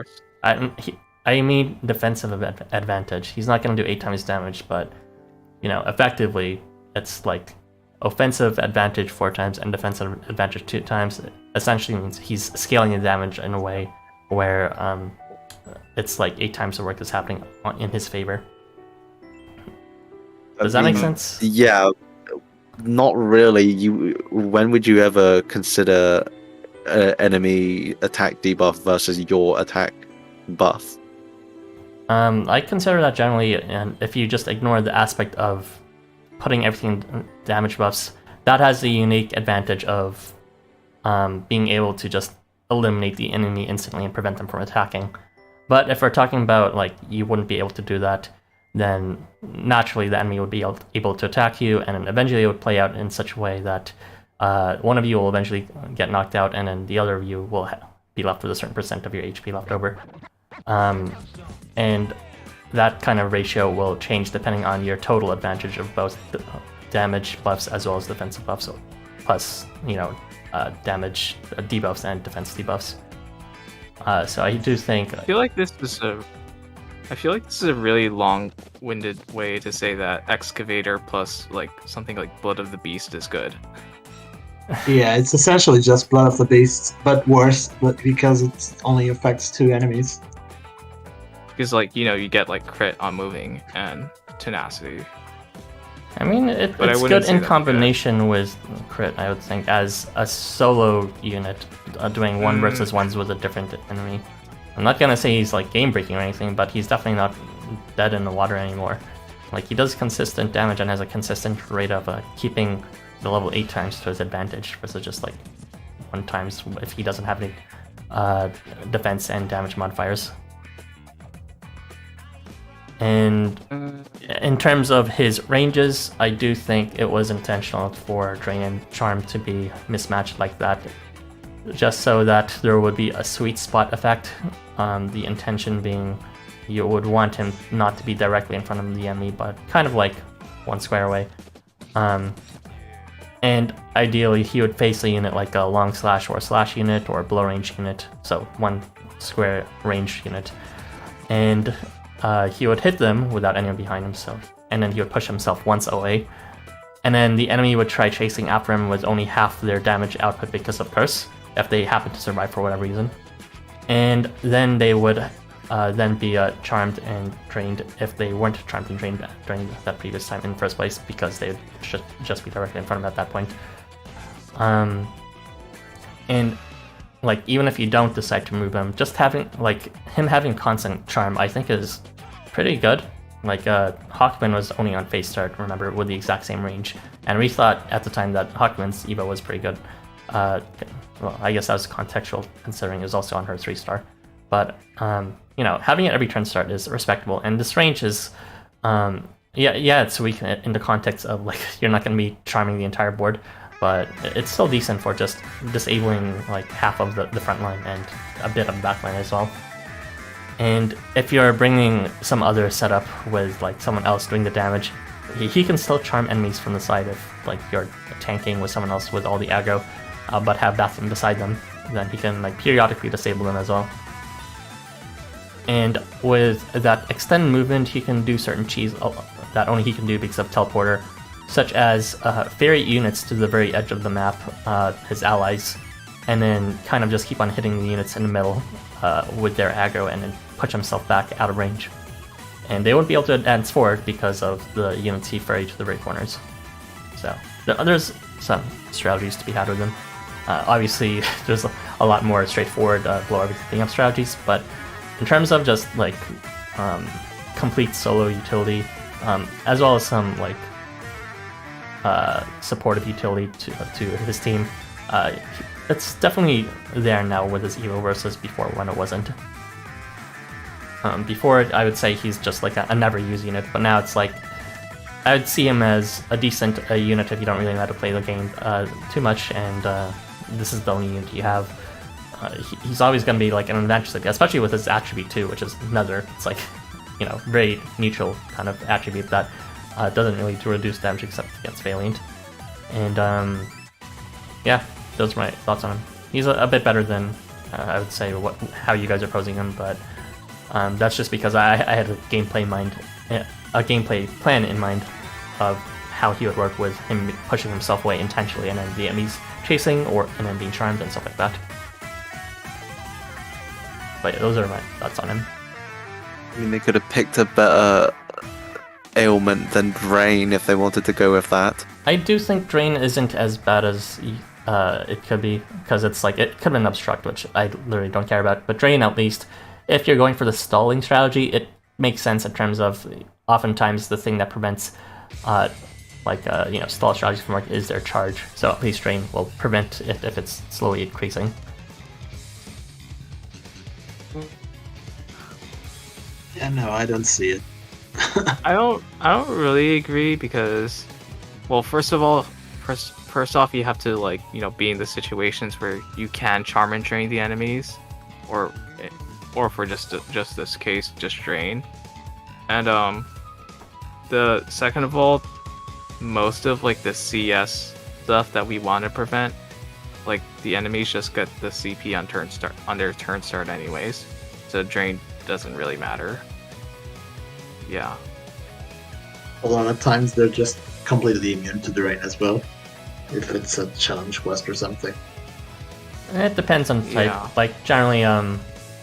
I mean defensive advantage. He's not going to do 8 times damage, but effectively, it's like offensive advantage 4 times and defensive advantage 2 times. It essentially means he's scaling the damage in a way where it's like 8 times the work is happening in his favor. Does that make sense? Yeah, not really. When would you ever consider enemy attack debuff versus your attack buff? I consider that generally, and if you just ignore the aspect of putting everything in damage buffs, that has the unique advantage of being able to just eliminate the enemy instantly and prevent them from attacking. But if we're talking about like you wouldn't be able to do that, then naturally the enemy would be able to attack you, and eventually it would play out in such a way that one of you will eventually get knocked out, and then the other of you will be left with a certain percent of your HP left over. And that kind of ratio will change depending on your total advantage of both damage buffs as well as defensive buffs, plus damage debuffs and defense debuffs. So I do think I feel like this is a really long-winded way to say that Excavator plus like something like Blood of the Beast is good. Yeah, it's essentially just Blood of the Beast, but worse, but because it only affects 2 enemies. Because you get like crit on moving and tenacity. I mean, it's good in combination with crit, I would think, as a solo unit doing 1 versus 1s with a different enemy. I'm not gonna say he's like game breaking or anything, but he's definitely not dead in the water anymore. Like he does consistent damage and has a consistent rate of keeping the level 8 times to his advantage versus just like 1 times if he doesn't have any defense and damage modifiers. And in terms of his ranges, I do think it was intentional for Drain and Charm to be mismatched like that, just so that there would be a sweet spot effect. The intention being you would want him not to be directly in front of the enemy, but kind of like 1 square away. And ideally, he would face a unit like a long slash or slash unit or below range unit, so 1 square range unit. And he would hit them without anyone behind him, and then he would push himself once away. And then the enemy would try chasing after him with only half their damage output because of Curse, if they happen to survive for whatever reason. And then they would then be charmed and drained if they weren't charmed and drained during that previous time in the first place, because they would just be directly in front of him at that point. And like even if you don't decide to move him, just having him having constant charm, I think is pretty good. Like Hawkman was only on phase start, remember, with the exact same range, and we thought at the time that Hawkman's Evo was pretty good. Well, I guess that was contextual considering it was also on her 3-star, but having it every turn start is respectable, and this range is it's weak in the context of like you're not going to be charming the entire board, but it's still decent for just disabling like half of the front line and a bit of the back line as well. And if you're bringing some other setup with like someone else doing the damage, he can still charm enemies from the side if like you're tanking with someone else with all the aggro, but have Bathym beside them. then he can like periodically disable them as well. And with that extended movement, he can do certain cheese that only he can do because of teleporter, such as ferry units to the very edge of the map, his allies, and then kind of just keep on hitting the units in the middle with their aggro, and then push himself back out of range. And they won't be able to advance forward because of the units he ferried to the very corners. So there's some strategies to be had with him. Obviously, there's a lot more straightforward blow everything up strategies, but in terms of just like complete solo utility, as well as some like supportive utility to his team, it's definitely there now with his Evo versus before when it wasn't. Before, I would say he's just like a never use unit, but now it's like I would see him as a decent unit if you don't really know how to play the game too much, and this is the only unit you have. He's always going to be like an advantage, especially with his attribute too, which is Nether. It's like, you know, very neutral kind of attribute that doesn't really reduce damage except against Valiant. And yeah, those are my thoughts on him. He's a bit better than I would say how you guys are posing him, but that's just because I had a gameplay plan in mind of how he would work with him pushing himself away intentionally and then the enemies chasing and then being charmed and stuff like that. But yeah, those are my thoughts on him. I mean, they could have picked a better ailment than Drain if they wanted to go with that. I do think Drain isn't as bad as it could be, because it's like, it could have been Obstruct, which I literally don't care about, but Drain, at least, if you're going for the stalling strategy, it makes sense in terms of oftentimes the thing that prevents stall strategies from work is their charge, so at least Drain will prevent it if it's slowly increasing. Yeah, no, I don't see it. I don't really agree because, well, first off, you have to like, you know, be in the situations where you can charm and drain the enemies, or for just this case, just drain. And the second of all, most of like the CS stuff that we want to prevent, like the enemies just get the CP on their turn start anyways, so drain doesn't really matter. Yeah. A lot of times they're just completely immune to drain as well, if it's a challenge quest or something. It depends on type. Yeah. Like generally,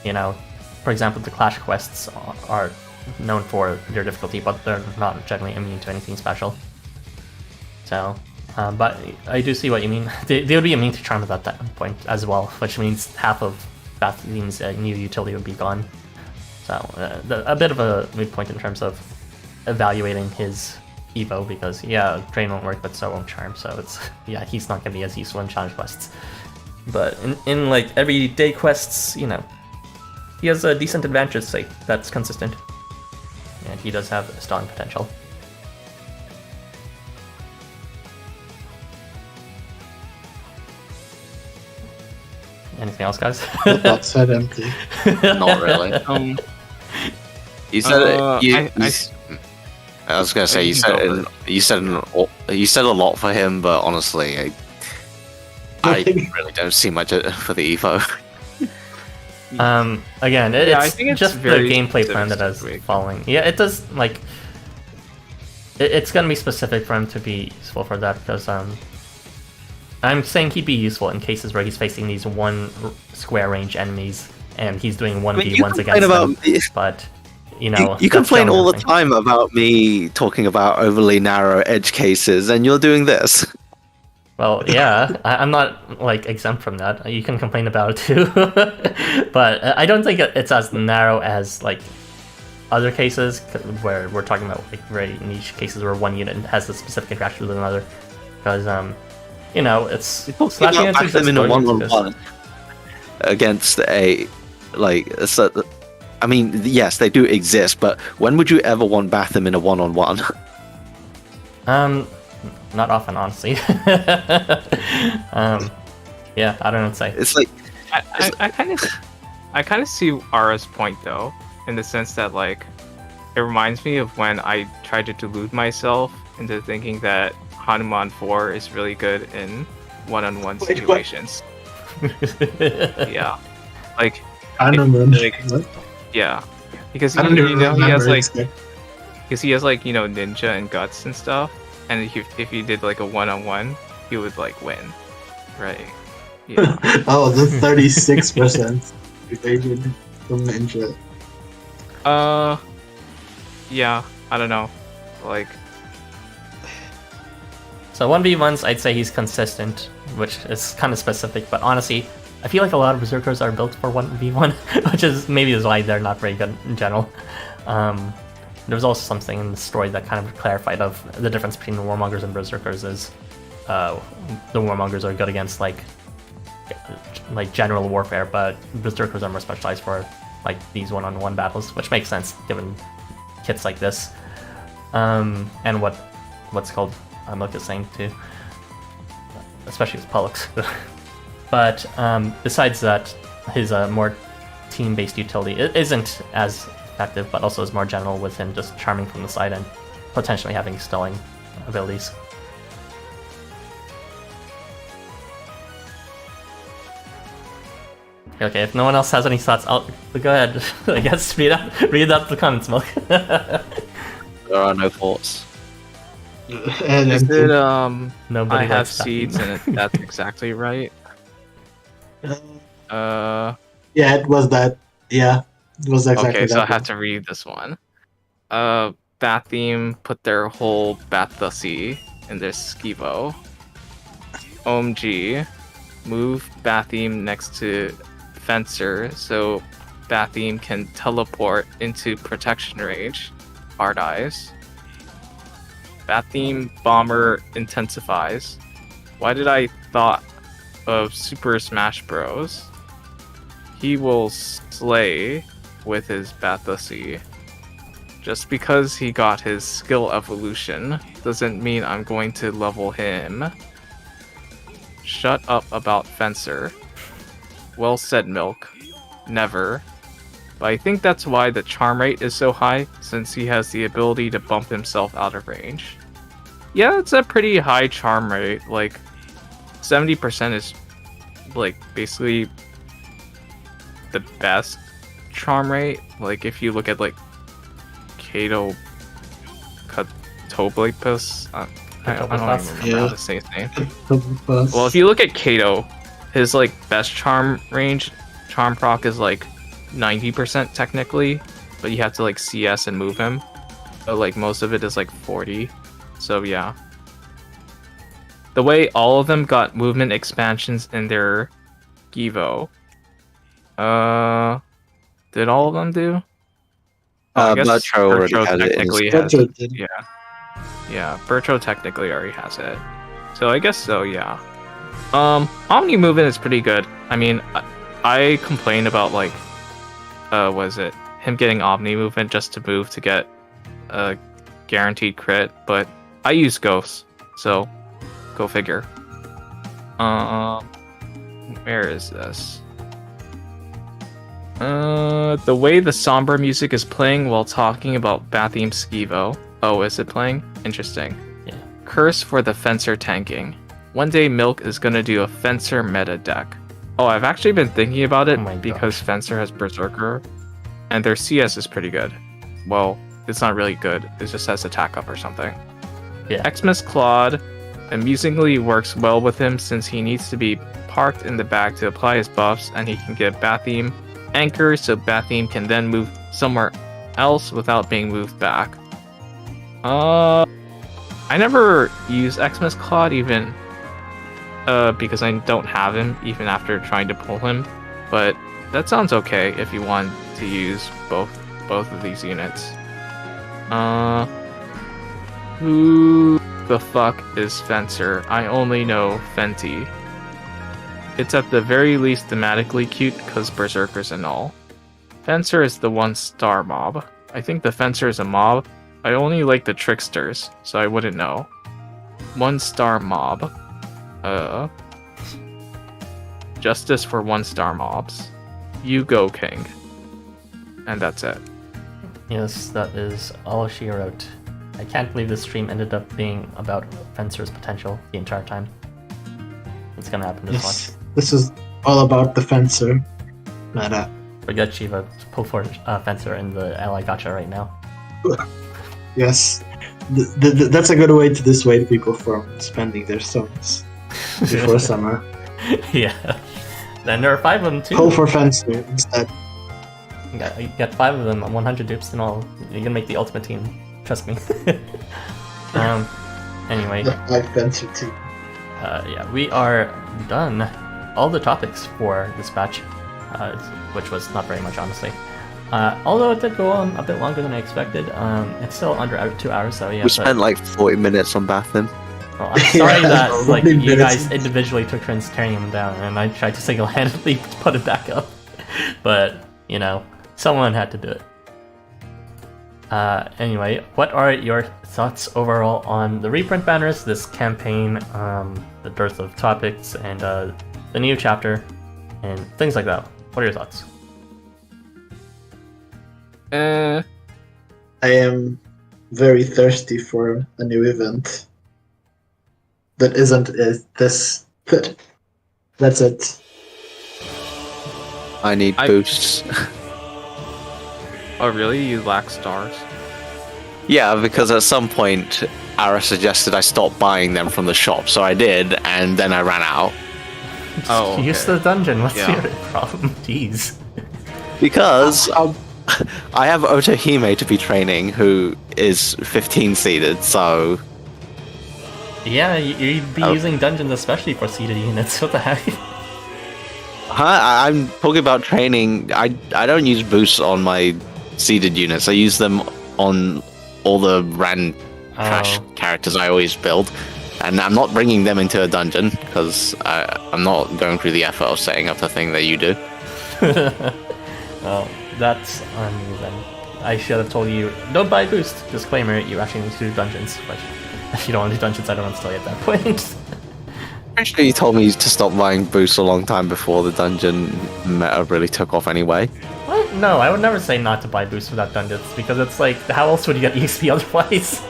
you know, for example, the Clash quests are known for their difficulty, but they're not generally immune to anything special. So, but I do see what you mean. They would be immune to charm at that point as well, which means half of Bathym's new utility would be gone. So, a bit of a moot point in terms of evaluating his Evo, because yeah, Drain won't work, but so won't Charm. So it's, yeah, he's not gonna be as useful in challenge quests. But in like everyday quests, you know, he has a decent advantage, say, that's consistent, and he does have stalling potential. Anything else, guys? The thought said empty. Not really. You said I was gonna say you said a lot for him, but honestly, I really don't see much for the Evo. Again, I think it's just the gameplay plan that I was following. Yeah, it does, like, it's gonna be specific for him to be useful for that, because I'm saying he'd be useful in cases where he's facing these one square range enemies and he's doing 1v1s against them. But you know, you complain all the time about me talking about overly narrow edge cases, and you're doing this. Well, yeah, I'm not like exempt from that. You can complain about it too, but I don't think it's as narrow as like other cases where we're talking about like very niche cases where one unit has a specific interaction with another. Because you know, it's slashing against them in a one-on-one against a like. I mean, yes, they do exist, but when would you ever want Bathym in a one-on-one? Not often, honestly. Yeah, I don't know what to say. It's like I kind of see Ara's point though, in the sense that like it reminds me of when I tried to delude myself into thinking that Hanuman 4 is really good in one-on-one situations. Yeah, like I don't remember. Like- yeah, because I don't even he has remember like exactly. because he has like ninja and guts and stuff, and if he did like a 1-on-1, he would like win, right? Yeah. Oh, the 36% evasion from ninja. Yeah, I don't know, like. So 1v1s, I'd say he's consistent, which is kind of specific, but honestly, I feel like a lot of Berserkers are built for 1v1, which is maybe is why they're not very good in general. There was also something in the story that kind of clarified of the difference between the Warmongers and Berserkers is the Warmongers are good against like general warfare, but Berserkers are more specialized for like these one-on-one battles, which makes sense given kits like this. And what's called Milk is saying too, especially with Pollux. But besides that, his more team-based utility isn't as effective, but also is more general with him just charming from the side and potentially having stalling abilities. Okay, if no one else has any thoughts, I'll go ahead. I guess read out the comments, Milk. There are no thoughts. And Is it Nobody I have likes that. seeds and that's exactly right. yeah, it was that. Yeah, it was exactly Okay, that. so I have to read this one. Bathym put their whole Bathy in their Skivo. OMG, move Bathym next to Fencer so Bathym can teleport into protection range. Hard eyes. Bathym Bomber intensifies. Why did I thought of Super Smash Bros? He will slay with his Bathy. Just because he got his skill evolution doesn't mean I'm going to level him. Shut up about Fencer. Well said, Milk. Never. But I think that's why the charm rate is so high, since he has the ability to bump himself out of range. Yeah, it's a pretty high charm rate. Like, 70% is, like, basically the best charm rate. Like, if you look at, like, Kato Katoblipus, I don't even remember how to say his name. Well, if you look at Kato, his like best charm proc is like 90% technically, but you have to like CS and move him. But like most of it is like 40. So yeah. The way all of them got movement expansions in their Givo. Did all of them do? I guess Bertro already has it in his technically Bertro has did. Yeah, Bertro technically already has it. So I guess so, yeah. Omni movement is pretty good. I mean, I complain about like, was it him getting Omni movement just to move to get a guaranteed crit, but I use ghosts, so go figure. Where is this? The way the somber music is playing while talking about Bathym Skivo. Oh, is it playing? Interesting. Yeah. Curse for the Fencer tanking. One day Milk is gonna do a Fencer meta deck. Oh, I've actually been thinking about it Oh my because gosh. Fencer has Berserker, and their CS is pretty good. Well, it's not really good, it just has attack up or something. Yeah. Xmas Claude amusingly works well with him since he needs to be parked in the back to apply his buffs, and he can get Bathym anchor so Bathym can then move somewhere else without being moved back. I never use Xmas Claude even because I don't have him even after trying to pull him, but that sounds okay if you want to use both of these units. Who the fuck is Fencer? I only know Fenty. It's at the very least thematically cute because Berserkers and all. Fencer is the 1-star mob. I think the Fencer is a mob. I only like the Tricksters, so I wouldn't know. 1-star mob. Justice for 1-star mobs. You go, King. And that's it. Yes, that is all she wrote. I can't believe this stream ended up being about Fencer's potential the entire time. It's gonna happen this Yes, this is all about the fencer. But, Forget Shiva. Pull for Fencer in the ally gacha right now. yes, that's a good way to dissuade people from spending their stones before summer. Yeah. Then there are 5 of them too. Pull for fencer instead. You got 5 of them, 100 dupes and all. You're gonna make the ultimate team. Trust me. Anyway. The 5 fencer team. Yeah, we are done. All the topics for this batch, which was not very much, honestly. Although it did go on a bit longer than I expected. It's still under 2 hours, so yeah. We spent like 40 minutes on Bathym. Well, I'm sorry that like you minutes. guys individually took turns tearing them down, and I tried to single-handedly put it back up. But you know, someone had to do it. Anyway, what are your thoughts overall on the reprint banners, this campaign, the dearth of topics, and the new chapter, and things like that? What are your thoughts? I am very thirsty for a new event that isn't this. But that's it. I need boosts. Oh, really? You lack stars? Yeah, because at some point, Ara suggested I stop buying them from the shop, so I did, and then I ran out. Oh, okay. Use the dungeon. What's Yeah. your problem? Jeez. Because I have Otohime to be training, who is 15 seeded, so... Yeah, you'd be using dungeons especially for seeded units. What the heck? I'm talking about training. I don't use boosts on my seeded units. I use them on all the random trash characters I always build. And I'm not bringing them into a dungeon, because I'm not going through the effort of setting up the thing that you do. Well, that's on you then. I should have told you, don't buy boost. Disclaimer, you actually need to do dungeons. But if you don't want to do dungeons, I don't want to tell you at that point. Pretty sure you told me to stop buying boosts a long time before the dungeon meta really took off anyway. What? No, I would never say not to buy boosts without dungeons, because it's like, how else would you get EXP otherwise?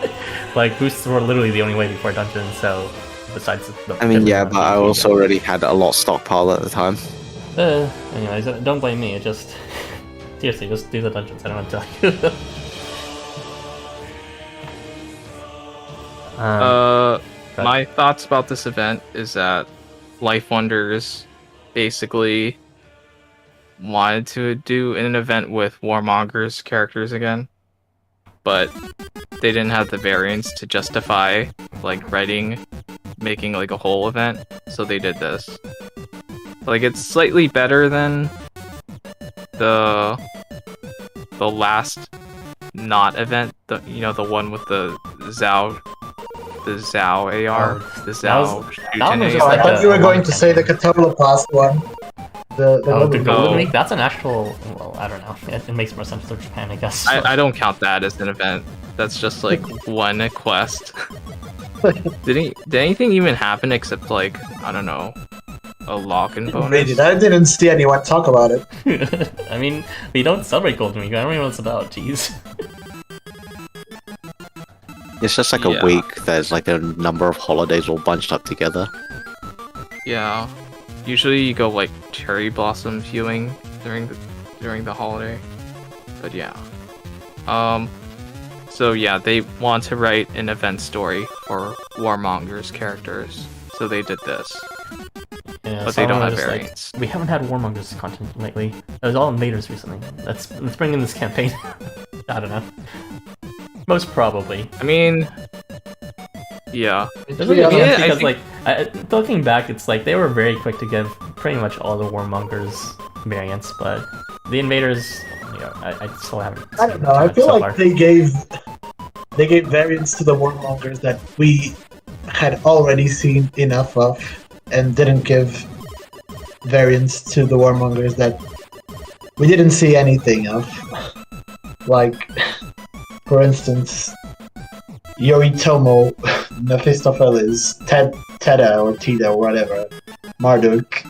Like, boosts were literally the only way before dungeons, so besides the... I mean, yeah, but I also already had a lot stockpiled at the time. Anyways, don't blame me, it just... Seriously, just do the dungeons, I don't want to tell you. My thoughts about this event is that LifeWonders basically wanted to do an event with Warmonger's characters again, but they didn't have the variants to justify like making like a whole event, so they did this. Like, it's slightly better than the last not event, the one with the Zhao AR, the Zhao that was just I like thought you were going to say the Catapultast one. The Golden Week? That's an actual... Well, I don't know. It makes more sense for Japan, I guess. I don't count that as an event. That's just like one quest. Did anything even happen except like, I don't know, a lock-in bonus? I didn't see anyone talk about it. I mean, we don't celebrate Golden Week. I don't know what it's about. Jeez. It's just like a week. There's like a number of holidays all bunched up together. Yeah. Usually you go like cherry blossom viewing during the holiday. But yeah. So yeah, they want to write an event story for Warmonger's characters. So they did this. Yeah, but they don't have variants. Like, we haven't had Warmonger's content lately. It was all Invaders recently. Let's bring in this campaign. I don't know. Most probably. I mean, yeah. Because like looking back, it's like they were very quick to give pretty much all the Warmongers variants, but the Invaders, I still haven't. I don't know. I feel like they gave variants to the Warmongers that we had already seen enough of, and didn't give variants to the Warmongers that we didn't see anything of. Like, for instance, Yoritomo, Mephistopheles, Teda or Tida or whatever, Marduk.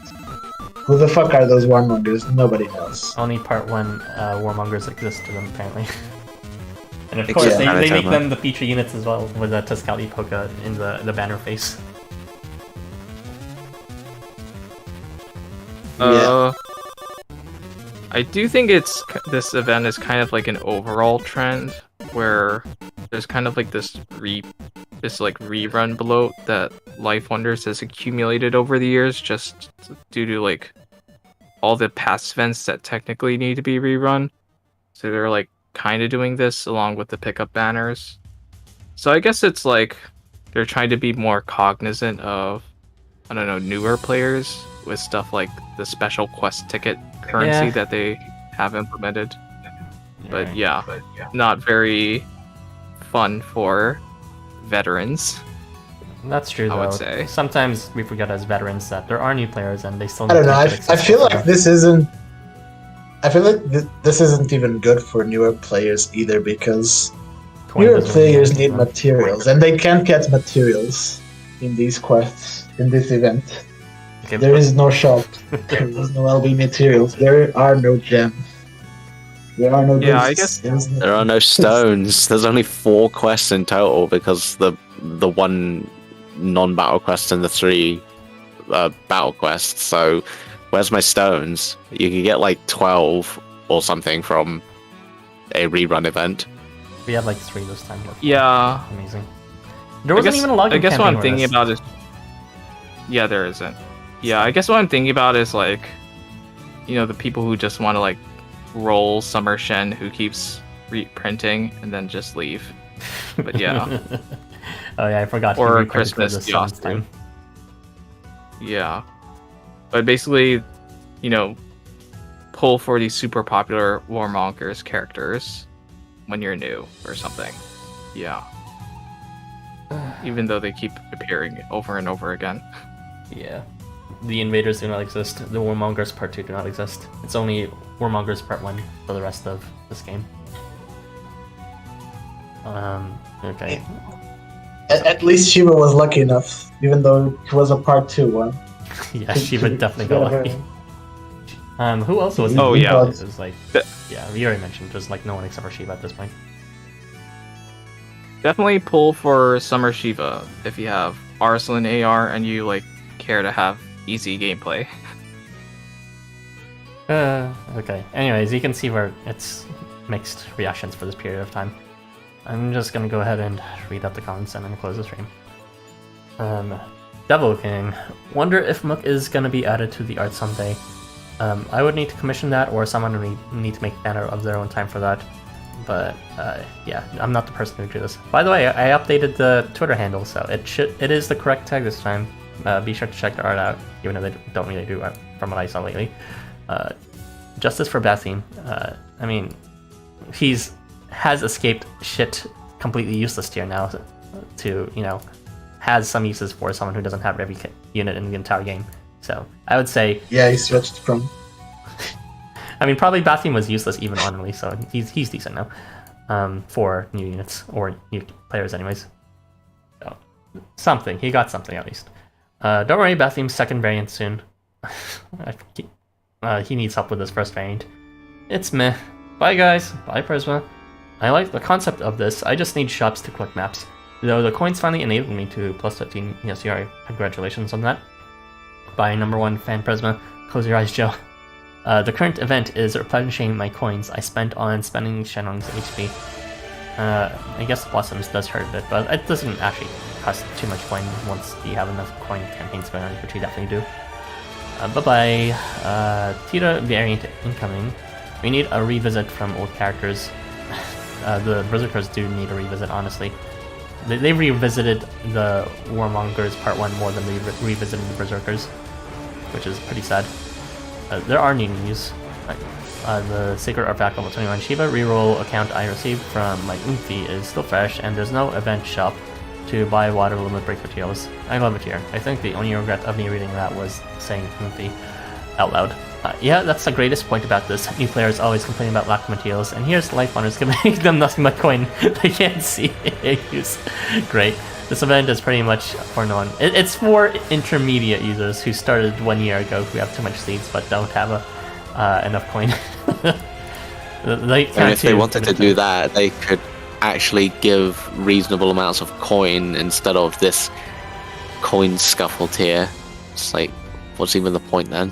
Who the fuck are those Warmongers? Nobody knows. Only part 1 Warmongers exist to them, apparently. And of course, they make them the feature units as well, with the Tuscali Polka in the banner face. I do think this event is kind of like an overall trend where there's kind of like this rerun bloat that LifeWonders has accumulated over the years, just due to like all the past events that technically need to be rerun. So they're like kind of doing this along with the pickup banners. So I guess it's like they're trying to be more cognizant of, I don't know, newer players with stuff like the special quest ticket currency that they have implemented. But yeah, not very fun for veterans. That's true, though. I would say. Sometimes we forget as veterans that there are new players and they still I don't know. I feel like this isn't. I feel like this isn't even good for newer players either, because newer players need materials, and they can't get materials in these quests, in this event. Okay, there is no shop. There is no LB materials. There are no gems. There are no. Yeah, I guess there are no stones. There's only 4 quests in total because the one non-battle quest and the 3 battle quests. So where's my stones? You can get like 12 or something from a rerun event. We had like 3 this time. Yeah. Amazing. There wasn't even a login. I guess what I'm thinking about is... Yeah, there isn't. Yeah, I guess what I'm thinking about is like, you know, the people who just want to like roll Summer Shen who keeps reprinting and then just leave. But yeah. Oh yeah, I forgot. Or Christmas Yasuyori. Yeah. But basically, you know, pull for these super popular Warmongers characters when you're new or something. Yeah. Even though they keep appearing over and over again. Yeah. The Invaders do not exist. The Warmongers Part 2 do not exist. It's only Warmongers Part 1 for the rest of this game. Okay. At least Shiva was lucky enough, even though it was a Part 2 one. Yeah, Shiva definitely got lucky. Who else was? Oh yeah. It was like, yeah, we already mentioned. There's like no one except for Shiva at this point. Definitely pull for Summer Shiva if you have Arslan AR and you like care to have easy gameplay. Okay. Anyways, you can see where it's mixed reactions for this period of time. I'm just gonna go ahead and read out the comments and then close the stream. Devil King. Wonder if Mook is gonna be added to the art someday. I would need to commission that, or someone would need to make a banner of their own time for that. But yeah, I'm not the person who drew this. By the way, I updated the Twitter handle, so it is the correct tag this time. Be sure to check the art out, even though they don't really do art from what I saw lately. Justice for Bathym. I mean, has escaped shit completely useless tier now to, you know, has some uses for someone who doesn't have every unit in the entire game. So I would say... Yeah, he switched from... I mean, probably Bathym was useless even honorably, so he's decent now for new units, or new players anyways. So, something. He got something at least. Don't worry, Bathym's second variant soon. He needs help with his first variant. It's meh. Bye guys. Bye Prisma. I like the concept of this, I just need shops to click maps. Though the coins finally enabled me to plus 15 Yasuyori. Congratulations on that. Bye number 1 fan Prisma. Close your eyes, Joe. The current event is replenishing my coins I spent on spending Shenlong's HP. I guess Blossoms does hurt a bit, but it doesn't actually cost too much coin once you have enough coin campaigns going on, which you definitely do. Bye-bye. Tita variant incoming. We need a revisit from old characters. The Berserkers do need a revisit, honestly. They revisited the Warmongers Part 1 more than they revisited the Berserkers, which is pretty sad. There are new news. The Sacred Artifact level 21 Shiva reroll account I received from my Oomphy is still fresh, and there's no event shop to buy water limit break materials. I love it here. I think the only regret of me reading that was saying Oomphy out loud. Yeah, that's the greatest point about this. New players always complain about lack of materials, and here's LifeWonders giving them nothing but coin they can't see use. Great. This event is pretty much for no one. It's for intermediate users who started 1 year ago, who have too much seeds but don't have enough coin. And if they wanted to do that, they could actually give reasonable amounts of coin instead of this coin scuffle tier. It's like, what's even the point then?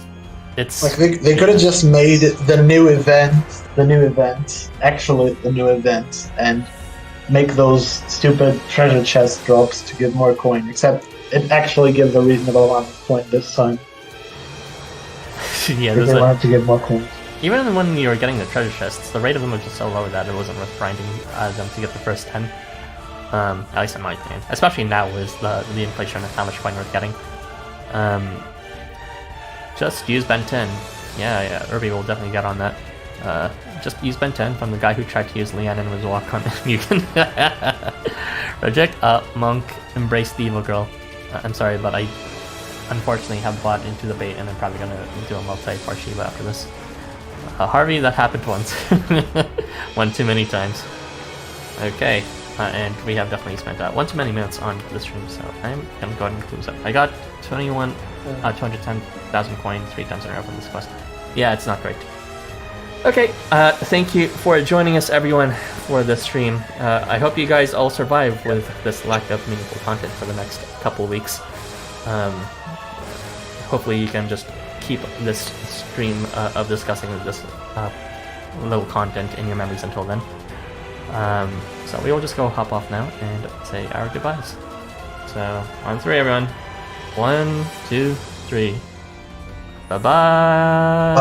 it's Like they could have just made the new event, actually the new event, and make those stupid treasure chest drops to give more coin. Except it actually gives a reasonable amount of coin this time. yeah. Because they wanted to give more coins. Even when you were getting the treasure chests, the rate of them was just so low that it wasn't worth grinding them to get the first 10. At least in my opinion. Especially now with the inflation and how much coin we're getting. Just use Ben 10. Yeah, Irby will definitely get on that. Just use Ben 10 from the guy who tried to use Leanne and was walk on Mugen. Reject Monk, embrace the evil girl. I'm sorry, but I unfortunately have bought into the bait and I'm probably gonna do a multi for Shiva after this. Harvey, that happened once. One too many times. Okay, and we have definitely spent one too many minutes on the stream, so I'm gonna go ahead and close up. I got 210,000 coins 3 times in a row from this quest. Yeah, it's not great. Okay, thank you for joining us, everyone, for this stream. I hope you guys all survive with this lack of meaningful content for the next couple weeks. Hopefully you can just keep this stream of discussing this little content in your memories until then. So we will just go hop off now and say our goodbyes. So, on 3, everyone. 1, 2, 3. Bye-bye!